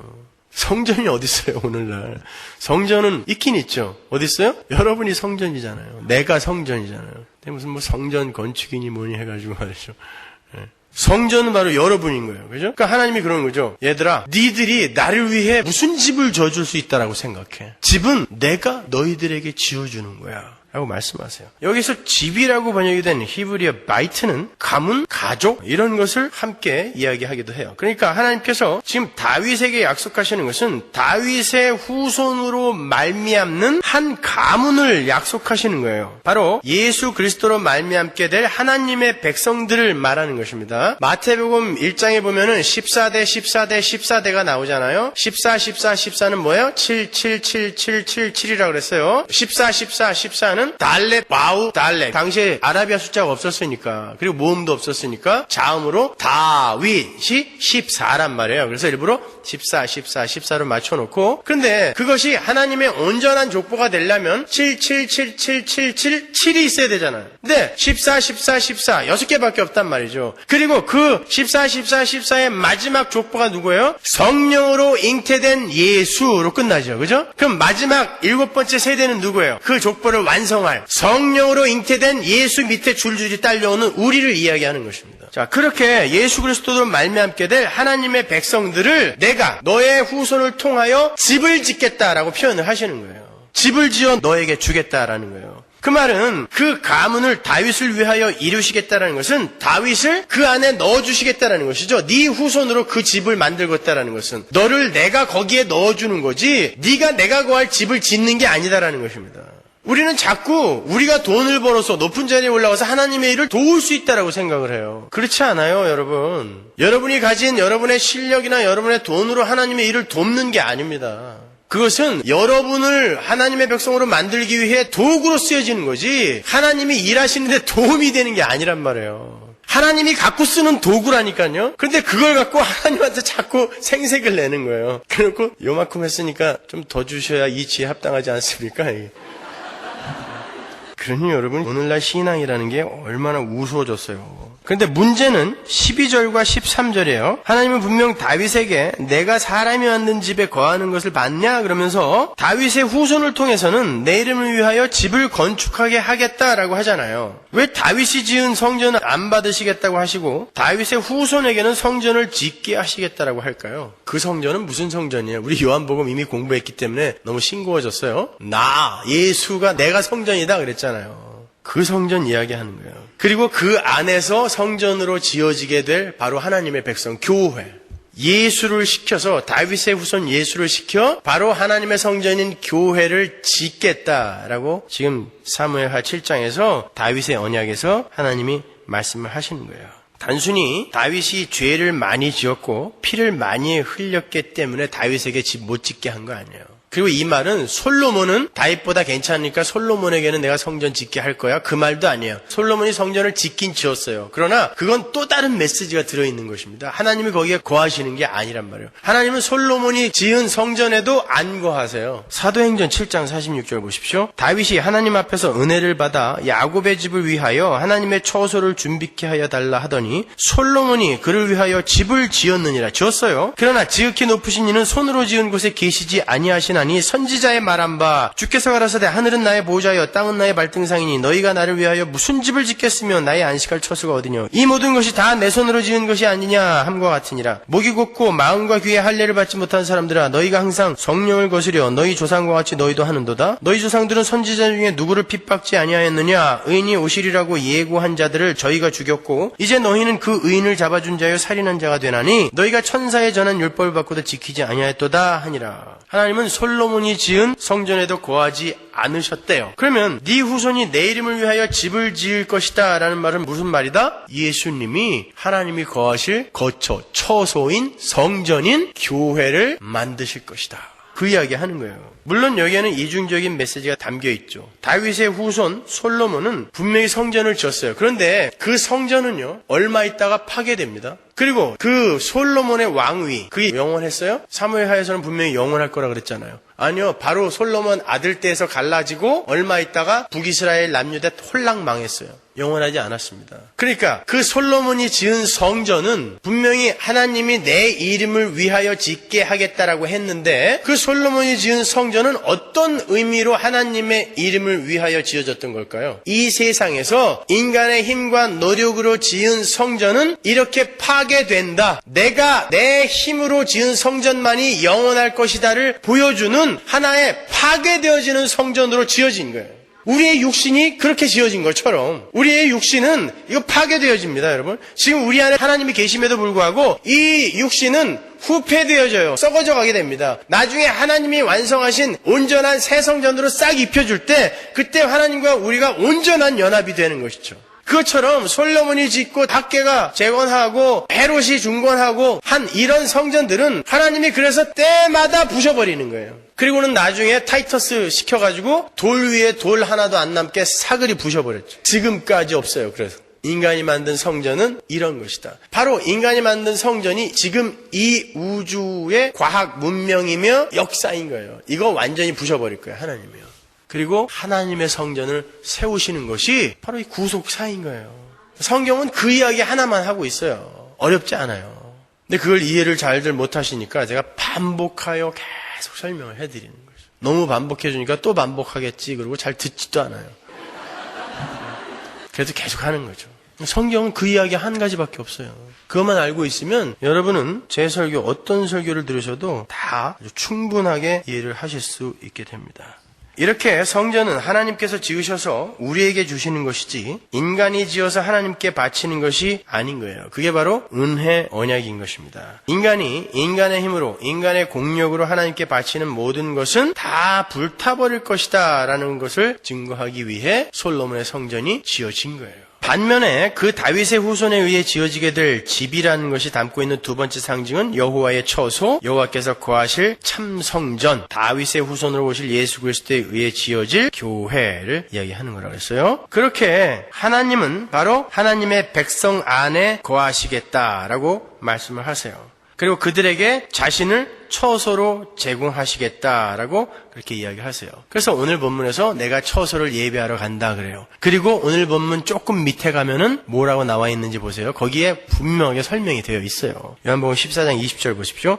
성전이 어디 있어요 오늘날. 성전은 있긴 있죠. 어디 있어요? 여러분이 성전이잖아요. 내가 성전이잖아요. 근데 무슨 뭐 성전 건축이니 뭐니 해가지고 말이죠. 성전은 바로 여러분인 거예요. 그죠? 그러니까 하나님이 그러는 거죠. 얘들아, 니들이 나를 위해 무슨 집을 져줄 수 있다라고 생각해. 집은 내가 너희들에게 지어주는 거야. 라고 말씀하세요. 여기서 집이라고 번역이 된 히브리어 바이트는 가문, 가족 이런 것을 함께 이야기하기도 해요. 그러니까 하나님께서 지금 다윗에게 약속하시는 것은 다윗의 후손으로 말미암는 한 가문을 약속하시는 거예요. 바로 예수 그리스도로 말미암게 될 하나님의 백성들을 말하는 것입니다. 마태복음 1장에 보면은 14대 나오잖아요. 14는 뭐예요? 77777이라고 그랬어요. 14는 달렛, 바우, 달렛. 당시에 아라비아 숫자가 없었으니까, 그리고 모음도 없었으니까 자음으로 다윗이 14란 말이에요. 그래서 일부러 14로 맞춰놓고, 그런데 그것이 하나님의 온전한 족보가 되려면 7이 있어야 되잖아요. 근데 14 6개밖에 없단 말이죠. 그리고 그 14의 마지막 족보가 누구예요? 성령으로 잉태된 예수로 끝나죠. 그죠? 그럼 마지막 7번째 세대는 누구예요? 그 족보를 완성할 성령으로 잉태된 예수 밑에 줄줄이 딸려오는 우리를 이야기하는 것입니다. 자, 그렇게 예수 그리스도로 말미암게 될 하나님의 백성들을 내가 너의 후손을 통하여 집을 짓겠다라고 표현을 하시는 거예요. 집을 지어 너에게 주겠다라는 거예요. 그 말은 그 가문을 다윗을 위하여 이루시겠다라는 것은 다윗을 그 안에 넣어주시겠다라는 것이죠. 네 후손으로 그 집을 만들겠다라는 것은 너를 내가 거기에 넣어주는 거지 네가 내가 거할 집을 짓는 게 아니다라는 것입니다. 우리는 자꾸 우리가 돈을 벌어서 높은 자리에 올라가서 하나님의 일을 도울 수 있다라고 생각을 해요. 그렇지 않아요, 여러분. 여러분이 가진 여러분의 실력이나 여러분의 돈으로 하나님의 일을 돕는 게 아닙니다. 그것은 여러분을 하나님의 백성으로 만들기 위해 도구로 쓰여지는 거지 하나님이 일하시는데 도움이 되는 게 아니란 말이에요. 하나님이 갖고 쓰는 도구라니까요. 그런데 그걸 갖고 하나님한테 자꾸 생색을 내는 거예요. 그래놓고 요만큼 했으니까 좀 더 주셔야 이치에 합당하지 않습니까? 그러니 여러분 오늘날 신앙이라는 게 얼마나 우스워졌어요. 그런데 문제는 12절과 13절이에요. 하나님은 분명 다윗에게 내가 사람이 만든 집에 거하는 것을 봤냐? 그러면서 다윗의 후손을 통해서는 내 이름을 위하여 집을 건축하게 하겠다라고 하잖아요. 왜 다윗이 지은 성전을 안 받으시겠다고 하시고 다윗의 후손에게는 성전을 짓게 하시겠다라고 할까요? 그 성전은 무슨 성전이에요? 우리 요한복음 이미 공부했기 때문에 너무 싱거워졌어요. 예수가 내가 성전이다 그랬잖아요. 그 성전 이야기하는 거예요. 그리고 그 안에서 성전으로 지어지게 될 바로 하나님의 백성 교회. 예수를 시켜서 다윗의 후손 예수를 시켜 바로 하나님의 성전인 교회를 짓겠다라고 지금 사무엘하 7장에서 다윗의 언약에서 하나님이 말씀을 하시는 거예요. 단순히 다윗이 죄를 많이 지었고 피를 많이 흘렸기 때문에 다윗에게 집 못 짓게 한 거 아니에요. 그리고 이 말은 솔로몬은 다윗보다 괜찮으니까 솔로몬에게는 내가 성전 짓게 할 거야. 그 말도 아니에요. 솔로몬이 성전을 짓긴 지었어요. 그러나 그건 또 다른 메시지가 들어있는 것입니다. 하나님이 거기에 거하시는 게 아니란 말이에요. 하나님은 솔로몬이 지은 성전에도 안 거하세요. 사도행전 7장 46절 보십시오. 다윗이 하나님 앞에서 은혜를 받아 야곱의 집을 위하여 하나님의 처소를 준비케 하여 달라 하더니 솔로몬이 그를 위하여 집을 지었느니라. 지었어요. 그러나 지극히 높으신 이는 손으로 지은 곳에 계시지 아니하시나 아니 선지자의 말한 바 주께서 가라사대 하늘은 나의 보좌여 땅은 나의 발등상이니 너희가 나를 위하여 무슨 집을 짓겠으며 나의 안식할 처소가 어디뇨 이 모든 것이 다 내 손으로 지은 것이 아니냐 함과 같으니라. 목이 곧고 마음과 귀에 할례를 받지 못한 사람들아 너희가 항상 성령을 거스려 너희 조상과 같이 너희도 하는도다. 너희 조상들은 선지자 중에 누구를 핍박지 아니하였느냐. 의인이 오시리라고 예고한 자들을 저희가 죽였고 이제 너희는 그 의인을 잡아준 자여 살인한 자가 되나니 너희가 천사의 전한 율법을 받고도 지키지 아니하였도다 하니라. 하나님은 솔로몬이 지은 성전에도 거하지 않으셨대요. 그러면 네 후손이 내 이름을 위하여 집을 지을 것이다 라는 말은 무슨 말이다? 예수님이 하나님이 거하실 거처, 처소인 성전인 교회를 만드실 것이다. 그 이야기 하는 거예요. 물론 여기에는 이중적인 메시지가 담겨 있죠. 다윗의 후손 솔로몬은 분명히 성전을 지었어요. 그런데 그 성전은요 얼마 있다가 파괴됩니다. 그리고 그 솔로몬의 왕위 그게 영원했어요? 사무엘하에서는 분명히 영원할 거라 그랬잖아요. 아니요, 바로 솔로몬 아들 때에서 갈라지고 얼마 있다가 북이스라엘 남유대 홀랑 망했어요. 영원하지 않았습니다. 그러니까 그 솔로몬이 지은 성전은 분명히 하나님이 내 이름을 위하여 짓게 하겠다라고 했는데 그 솔로몬이 지은 성전은 어떤 의미로 하나님의 이름을 위하여 지어졌던 걸까요? 이 세상에서 인간의 힘과 노력으로 지은 성전은 이렇게 파괴된다. 내가 내 힘으로 지은 성전만이 영원할 것이다를 보여주는 하나의 파괴되어지는 성전으로 지어진 거예요. 우리의 육신이 그렇게 지어진 것처럼 우리의 육신은 이거 파괴되어집니다, 여러분. 지금 우리 안에 하나님이 계심에도 불구하고 이 육신은 후패되어져요. 썩어져 가게 됩니다. 나중에 하나님이 완성하신 온전한 새 성전으로 싹 입혀줄 때 그때 하나님과 우리가 온전한 연합이 되는 것이죠. 그것처럼 솔로몬이 짓고 닥개가 재건하고 헤롯이 중건하고 한 이런 성전들은 하나님이 그래서 때마다 부셔버리는 거예요. 그리고는 나중에 타이터스 시켜가지고 돌 위에 돌 하나도 안 남게 사그리 부셔버렸죠. 지금까지 없어요. 그래서 인간이 만든 성전은 이런 것이다. 바로 인간이 만든 성전이 지금 이 우주의 과학 문명이며 역사인 거예요. 이거 완전히 부셔버릴 거예요, 하나님이요. 그리고 하나님의 성전을 세우시는 것이 바로 이 구속사인 거예요. 성경은 그 이야기 하나만 하고 있어요. 어렵지 않아요. 근데 그걸 이해를 잘들 못하시니까 제가 반복하여 계속 설명을 해드리는 거죠. 너무 반복해주니까 또 반복하겠지. 그리고 잘 듣지도 않아요. 그래도 계속 하는 거죠. 성경은 그 이야기 한 가지밖에 없어요. 그것만 알고 있으면 여러분은 제 설교 어떤 설교를 들으셔도 다 아주 충분하게 이해를 하실 수 있게 됩니다. 이렇게 성전은 하나님께서 지으셔서 우리에게 주시는 것이지 인간이 지어서 하나님께 바치는 것이 아닌 거예요. 그게 바로 은혜 언약인 것입니다. 인간이 인간의 힘으로 인간의 공력으로 하나님께 바치는 모든 것은 다 불타버릴 것이다 라는 것을 증거하기 위해 솔로몬의 성전이 지어진 거예요. 반면에 그 다윗의 후손에 의해 지어지게 될 집이라는 것이 담고 있는 두 번째 상징은 여호와의 처소, 여호와께서 거하실 참성전, 다윗의 후손으로 오실 예수 그리스도에 의해 지어질 교회를 이야기하는 거라고 했어요. 그렇게 하나님은 바로 하나님의 백성 안에 거하시겠다라고 말씀을 하세요. 그리고 그들에게 자신을 처소로 제공하시겠다라고 그렇게 이야기하세요. 그래서 오늘 본문에서 내가 처소를 예배하러 간다 그래요. 그리고 오늘 본문 조금 밑에 가면은 뭐라고 나와 있는지 보세요. 거기에 분명하게 설명이 되어 있어요. 요한복음 14장 20절 보십시오.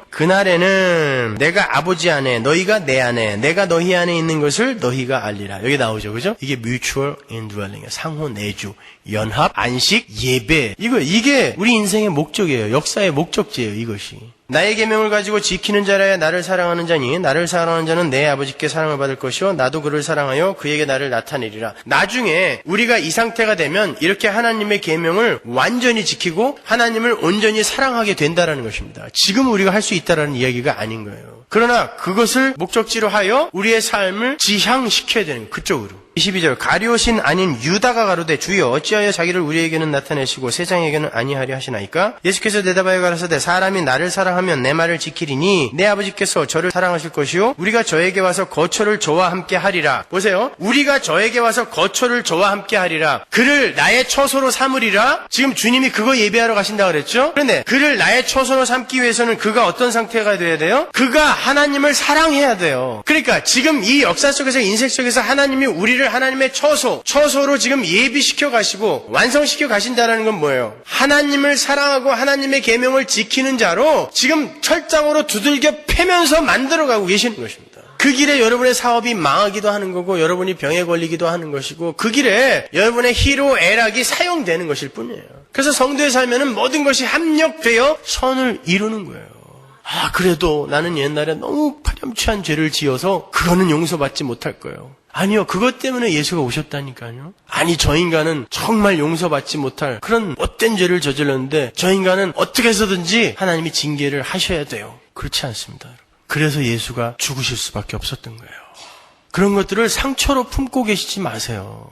그날에는 내가 아버지 안에 너희가 내 안에 내가 너희 안에 있는 것을 너희가 알리라. 여기 나오죠. 그죠? 이게 mutual indwelling, 상호 내주, 연합, 안식, 예배. 이게 우리 인생의 목적이에요. 역사의 목적지예요. 이것이. 나의 계명을 가지고 지키는 자라야 나를 사랑하는 자니 나를 사랑하는 자는 내 아버지께 사랑을 받을 것이요 나도 그를 사랑하여 그에게 나를 나타내리라. 나중에 우리가 이 상태가 되면 이렇게 하나님의 계명을 완전히 지키고 하나님을 온전히 사랑하게 된다라는 것입니다. 지금 우리가 할 수 있다라는 이야기가 아닌 거예요. 그러나 그것을 목적지로 하여 우리의 삶을 지향시켜야 되는 그쪽으로. 22절 가룟신 아닌 유다가 가로되 주여 어찌하여 자기를 우리에게는 나타내시고 세상에게는 아니하려 하시나이까? 예수께서 대답하여 가라사대 사람이 나를 사랑하면 내 말을 지키리니 내 아버지께서 저를 사랑하실 것이요 우리가 저에게 와서 거처를 저와 함께 하리라. 보세요. 우리가 저에게 와서 거처를 저와 함께 하리라. 그를 나의 처소로 삼으리라. 지금 주님이 그거 예배하러 가신다고 그랬죠? 그런데 그를 나의 처소로 삼기 위해서는 그가 어떤 상태가 돼야 돼요? 그가 하나님을 사랑해야 돼요. 그러니까 지금 이 역사 속에서 인생 속에서 하나님이 우리를 하나님의 처소로 지금 예비시켜 가시고 완성시켜 가신다는 건 뭐예요? 하나님을 사랑하고 하나님의 계명을 지키는 자로 지금 철장으로 두들겨 패면서 만들어가고 계시는 것입니다. 그 길에 여러분의 사업이 망하기도 하는 거고 여러분이 병에 걸리기도 하는 것이고 그 길에 여러분의 희로애락이 사용되는 것일 뿐이에요. 그래서 성도에 살면은 모든 것이 합력되어 선을 이루는 거예요. 그래도 나는 옛날에 너무 파렴치한 죄를 지어서 그거는 용서받지 못할 거예요. 아니요, 그것 때문에 예수가 오셨다니까요. 아니, 저 인간은 정말 용서받지 못할 그런 못된 죄를 저질렀는데 저 인간은 어떻게 해서든지 하나님이 징계를 하셔야 돼요. 그렇지 않습니다. 그래서 예수가 죽으실 수밖에 없었던 거예요. 그런 것들을 상처로 품고 계시지 마세요.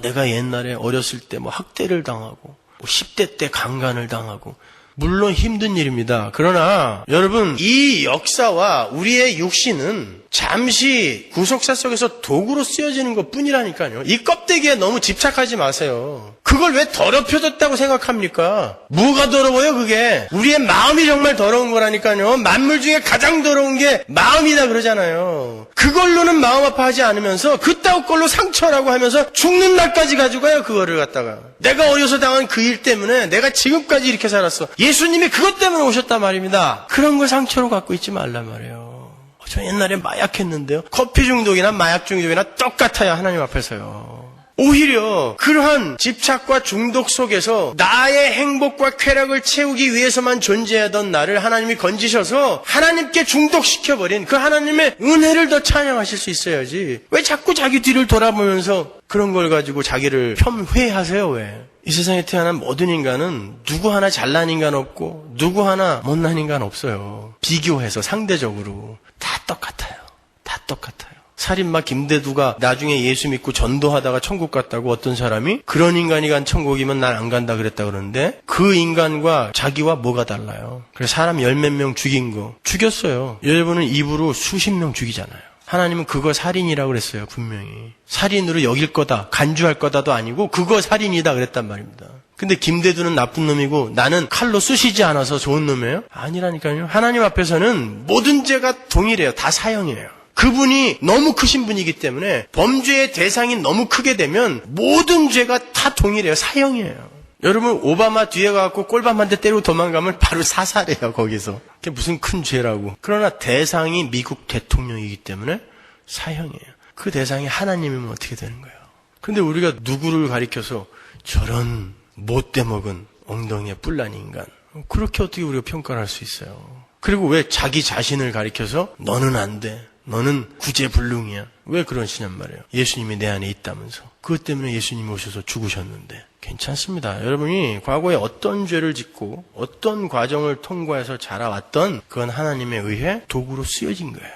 내가 옛날에 어렸을 때 학대를 당하고 10대 때 강간을 당하고 물론 힘든 일입니다. 그러나 여러분 이 역사와 우리의 육신은 잠시 구속사 속에서 도구로 쓰여지는 것뿐이라니까요. 이 껍데기에 너무 집착하지 마세요. 그걸 왜 더럽혀졌다고 생각합니까? 뭐가 더러워요 그게? 우리의 마음이 정말 더러운 거라니까요. 만물 중에 가장 더러운 게 마음이다 그러잖아요. 그걸로는 마음 아파하지 않으면서 그따위 걸로 상처라고 하면서 죽는 날까지 가지고요 그거를 갖다가. 내가 어려서 당한 그 일 때문에 내가 지금까지 이렇게 살았어. 예수님이 그것 때문에 오셨단 말입니다. 그런 걸 상처로 갖고 있지 말란 말이에요. 저 옛날에 마약했는데요. 커피 중독이나 마약 중독이나 똑같아요. 하나님 앞에서요. 오히려 그러한 집착과 중독 속에서 나의 행복과 쾌락을 채우기 위해서만 존재하던 나를 하나님이 건지셔서 하나님께 중독시켜버린 그 하나님의 은혜를 더 찬양하실 수 있어야지. 왜 자꾸 자기 뒤를 돌아보면서 그런 걸 가지고 자기를 회하세요, 왜? 이 세상에 태어난 모든 인간은 누구 하나 잘난 인간 없고 누구 하나 못난 인간 없어요. 비교해서 상대적으로 다 똑같아요. 다 똑같아요. 살인마 김대두가 나중에 예수 믿고 전도하다가 천국 갔다고 어떤 사람이 그런 인간이 간 천국이면 난 안 간다 그랬다 그러는데 그 인간과 자기와 뭐가 달라요? 그래서 사람 열 몇 명 죽인 거 죽였어요. 여러분은 입으로 수십 명 죽이잖아요. 하나님은 그거 살인이라고 그랬어요. 분명히. 살인으로 여길 거다, 간주할 거다도 아니고 그거 살인이다 그랬단 말입니다. 근데 김대두는 나쁜 놈이고 나는 칼로 쑤시지 않아서 좋은 놈이에요? 아니라니까요. 하나님 앞에서는 모든 죄가 동일해요. 다 사형이에요. 그분이 너무 크신 분이기 때문에 범죄의 대상이 너무 크게 되면 모든 죄가 다 동일해요. 사형이에요. 여러분 오바마 뒤에 가서 꼴밤 한 대 때리고 도망가면 바로 사살해요. 거기서. 그게 무슨 큰 죄라고. 그러나 대상이 미국 대통령이기 때문에 사형이에요. 그 대상이 하나님이면 어떻게 되는 거예요. 근데 우리가 누구를 가리켜서 저런 못돼 먹은 엉덩이에 뿔난 인간, 그렇게 어떻게 우리가 평가를 할 수 있어요. 그리고 왜 자기 자신을 가리켜서 너는 안 돼, 너는 구제불능이야, 왜 그러시냔 말이에요. 예수님이 내 안에 있다면서. 그것 때문에 예수님이 오셔서 죽으셨는데. 괜찮습니다. 여러분이 과거에 어떤 죄를 짓고 어떤 과정을 통과해서 자라왔던 그건 하나님에 의해 도구로 쓰여진 거예요.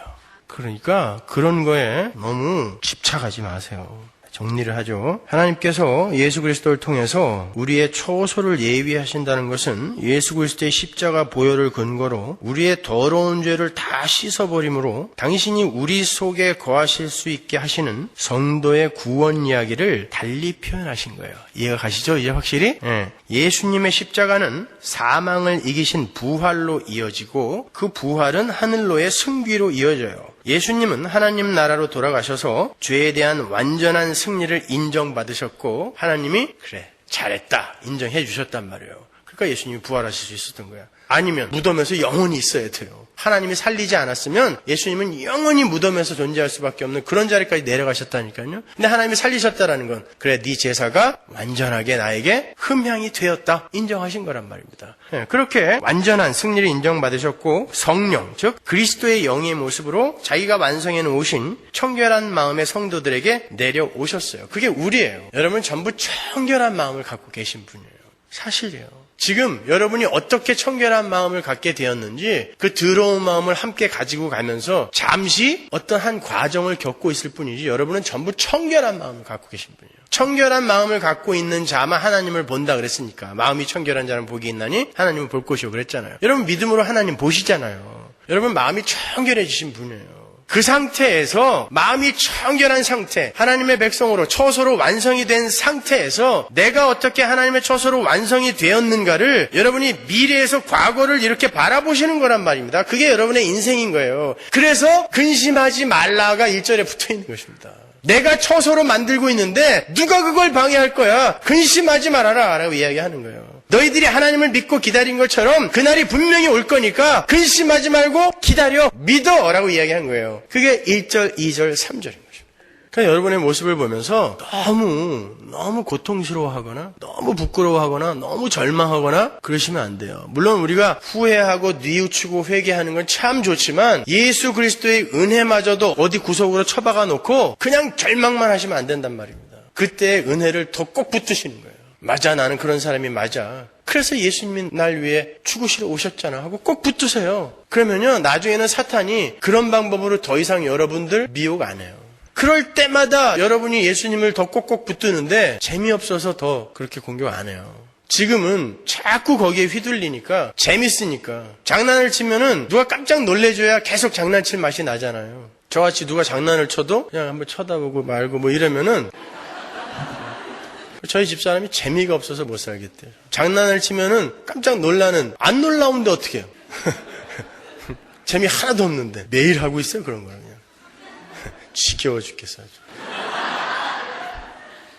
그러니까 그런 거에 너무 집착하지 마세요. 정리를 하죠. 하나님께서 예수 그리스도를 통해서 우리의 초소를 예비하신다는 것은 예수 그리스도의 십자가 보혈을 근거로 우리의 더러운 죄를 다 씻어버림으로 당신이 우리 속에 거하실 수 있게 하시는 성도의 구원 이야기를 달리 표현하신 거예요. 이해가 가시죠? 이제 확실히? 네. 예수님의 십자가는 사망을 이기신 부활로 이어지고 그 부활은 하늘로의 승귀로 이어져요. 예수님은 하나님 나라로 돌아가셔서 죄에 대한 완전한 승리를 인정받으셨고 하나님이 그래 잘했다 인정해 주셨단 말이에요. 그러니까 예수님이 부활하실 수 있었던 거야. 아니면 무덤에서 영원히 있어야 돼요. 하나님이 살리지 않았으면 예수님은 영원히 무덤에서 존재할 수밖에 없는 그런 자리까지 내려가셨다니까요. 근데 하나님이 살리셨다라는 건 그래 네 제사가 완전하게 나에게 흠향이 되었다 인정하신 거란 말입니다. 그렇게 완전한 승리를 인정받으셨고 성령 즉 그리스도의 영의 모습으로 자기가 완성해 놓으신 청결한 마음의 성도들에게 내려오셨어요. 그게 우리예요. 여러분 전부 청결한 마음을 갖고 계신 분이에요. 사실이에요. 지금 여러분이 어떻게 청결한 마음을 갖게 되었는지 그 더러운 마음을 함께 가지고 가면서 잠시 어떤 한 과정을 겪고 있을 뿐이지 여러분은 전부 청결한 마음을 갖고 계신 분이에요. 청결한 마음을 갖고 있는 자만 하나님을 본다 그랬으니까 마음이 청결한 자는 복이 있나니 하나님을 볼 것이요 그랬잖아요. 여러분 믿음으로 하나님 보시잖아요. 여러분 마음이 청결해지신 분이에요. 그 상태에서 마음이 청결한 상태, 하나님의 백성으로 처소로 완성이 된 상태에서 내가 어떻게 하나님의 처소로 완성이 되었는가를 여러분이 미래에서 과거를 이렇게 바라보시는 거란 말입니다. 그게 여러분의 인생인 거예요. 그래서 근심하지 말라가 1절에 붙어 있는 것입니다. 내가 처소로 만들고 있는데 누가 그걸 방해할 거야? 근심하지 말아라 라고 이야기하는 거예요. 너희들이 하나님을 믿고 기다린 것처럼 그날이 분명히 올 거니까 근심하지 말고 기다려 믿어 라고 이야기한 거예요. 그게 1절, 2절, 3절인 것입니다. 그러니까 여러분의 모습을 보면서 너무 고통스러워하거나 너무 부끄러워하거나 너무 절망하거나 그러시면 안 돼요. 물론 우리가 후회하고 뉘우치고 회개하는 건 참 좋지만 예수 그리스도의 은혜마저도 어디 구석으로 처박아 놓고 그냥 절망만 하시면 안 된단 말입니다. 그때 은혜를 더 꼭 붙드시는 거예요. 맞아, 나는 그런 사람이 맞아. 그래서 예수님이 날 위해 죽으시러 오셨잖아 하고 꼭 붙드세요. 그러면요 나중에는 사탄이 그런 방법으로 더 이상 여러분들 미혹 안 해요. 그럴 때마다 여러분이 예수님을 더 꼭꼭 붙드는데 재미없어서 더 그렇게 공격 안 해요. 지금은 자꾸 거기에 휘둘리니까 재밌으니까 장난을 치면은 누가 깜짝 놀래줘야 계속 장난칠 맛이 나잖아요. 저같이 누가 장난을 쳐도 그냥 한번 쳐다보고 말고 뭐 이러면은 저희 집사람이 재미가 없어서 못 살겠대요. 장난을 치면은 깜짝 놀라는, 안 놀라운데 어떻게 해요? 재미 하나도 없는데 매일 하고 있어요 그런 거는. 그냥 지겨워 죽겠어요.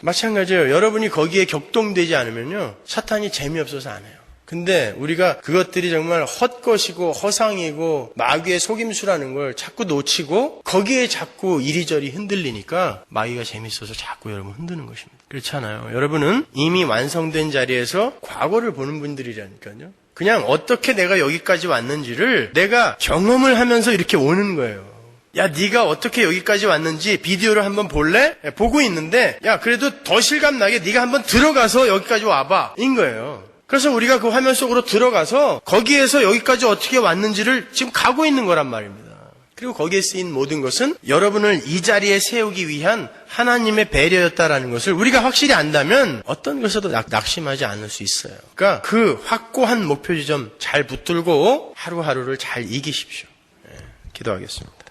마찬가지예요. 여러분이 거기에 격동되지 않으면요 사탄이 재미없어서 안 해요. 근데 우리가 그것들이 정말 헛것이고 허상이고 마귀의 속임수라는 걸 자꾸 놓치고 거기에 자꾸 이리저리 흔들리니까 마귀가 재밌어서 자꾸 여러분 흔드는 것입니다. 그렇잖아요. 여러분은 이미 완성된 자리에서 과거를 보는 분들이라니까요. 그냥 어떻게 내가 여기까지 왔는지를 내가 경험을 하면서 이렇게 오는 거예요. 야, 네가 어떻게 여기까지 왔는지 비디오를 한번 볼래? 보고 있는데 야, 그래도 더 실감나게 네가 한번 들어가서 여기까지 와봐. 인 거예요. 그래서 우리가 그 화면 속으로 들어가서 거기에서 여기까지 어떻게 왔는지를 지금 가고 있는 거란 말입니다. 그리고 거기에 쓰인 모든 것은 여러분을 이 자리에 세우기 위한 하나님의 배려였다라는 것을 우리가 확실히 안다면 어떤 것에도 낙심하지 않을 수 있어요. 그러니까 그 확고한 목표 지점 잘 붙들고 하루하루를 잘 이기십시오. 기도하겠습니다.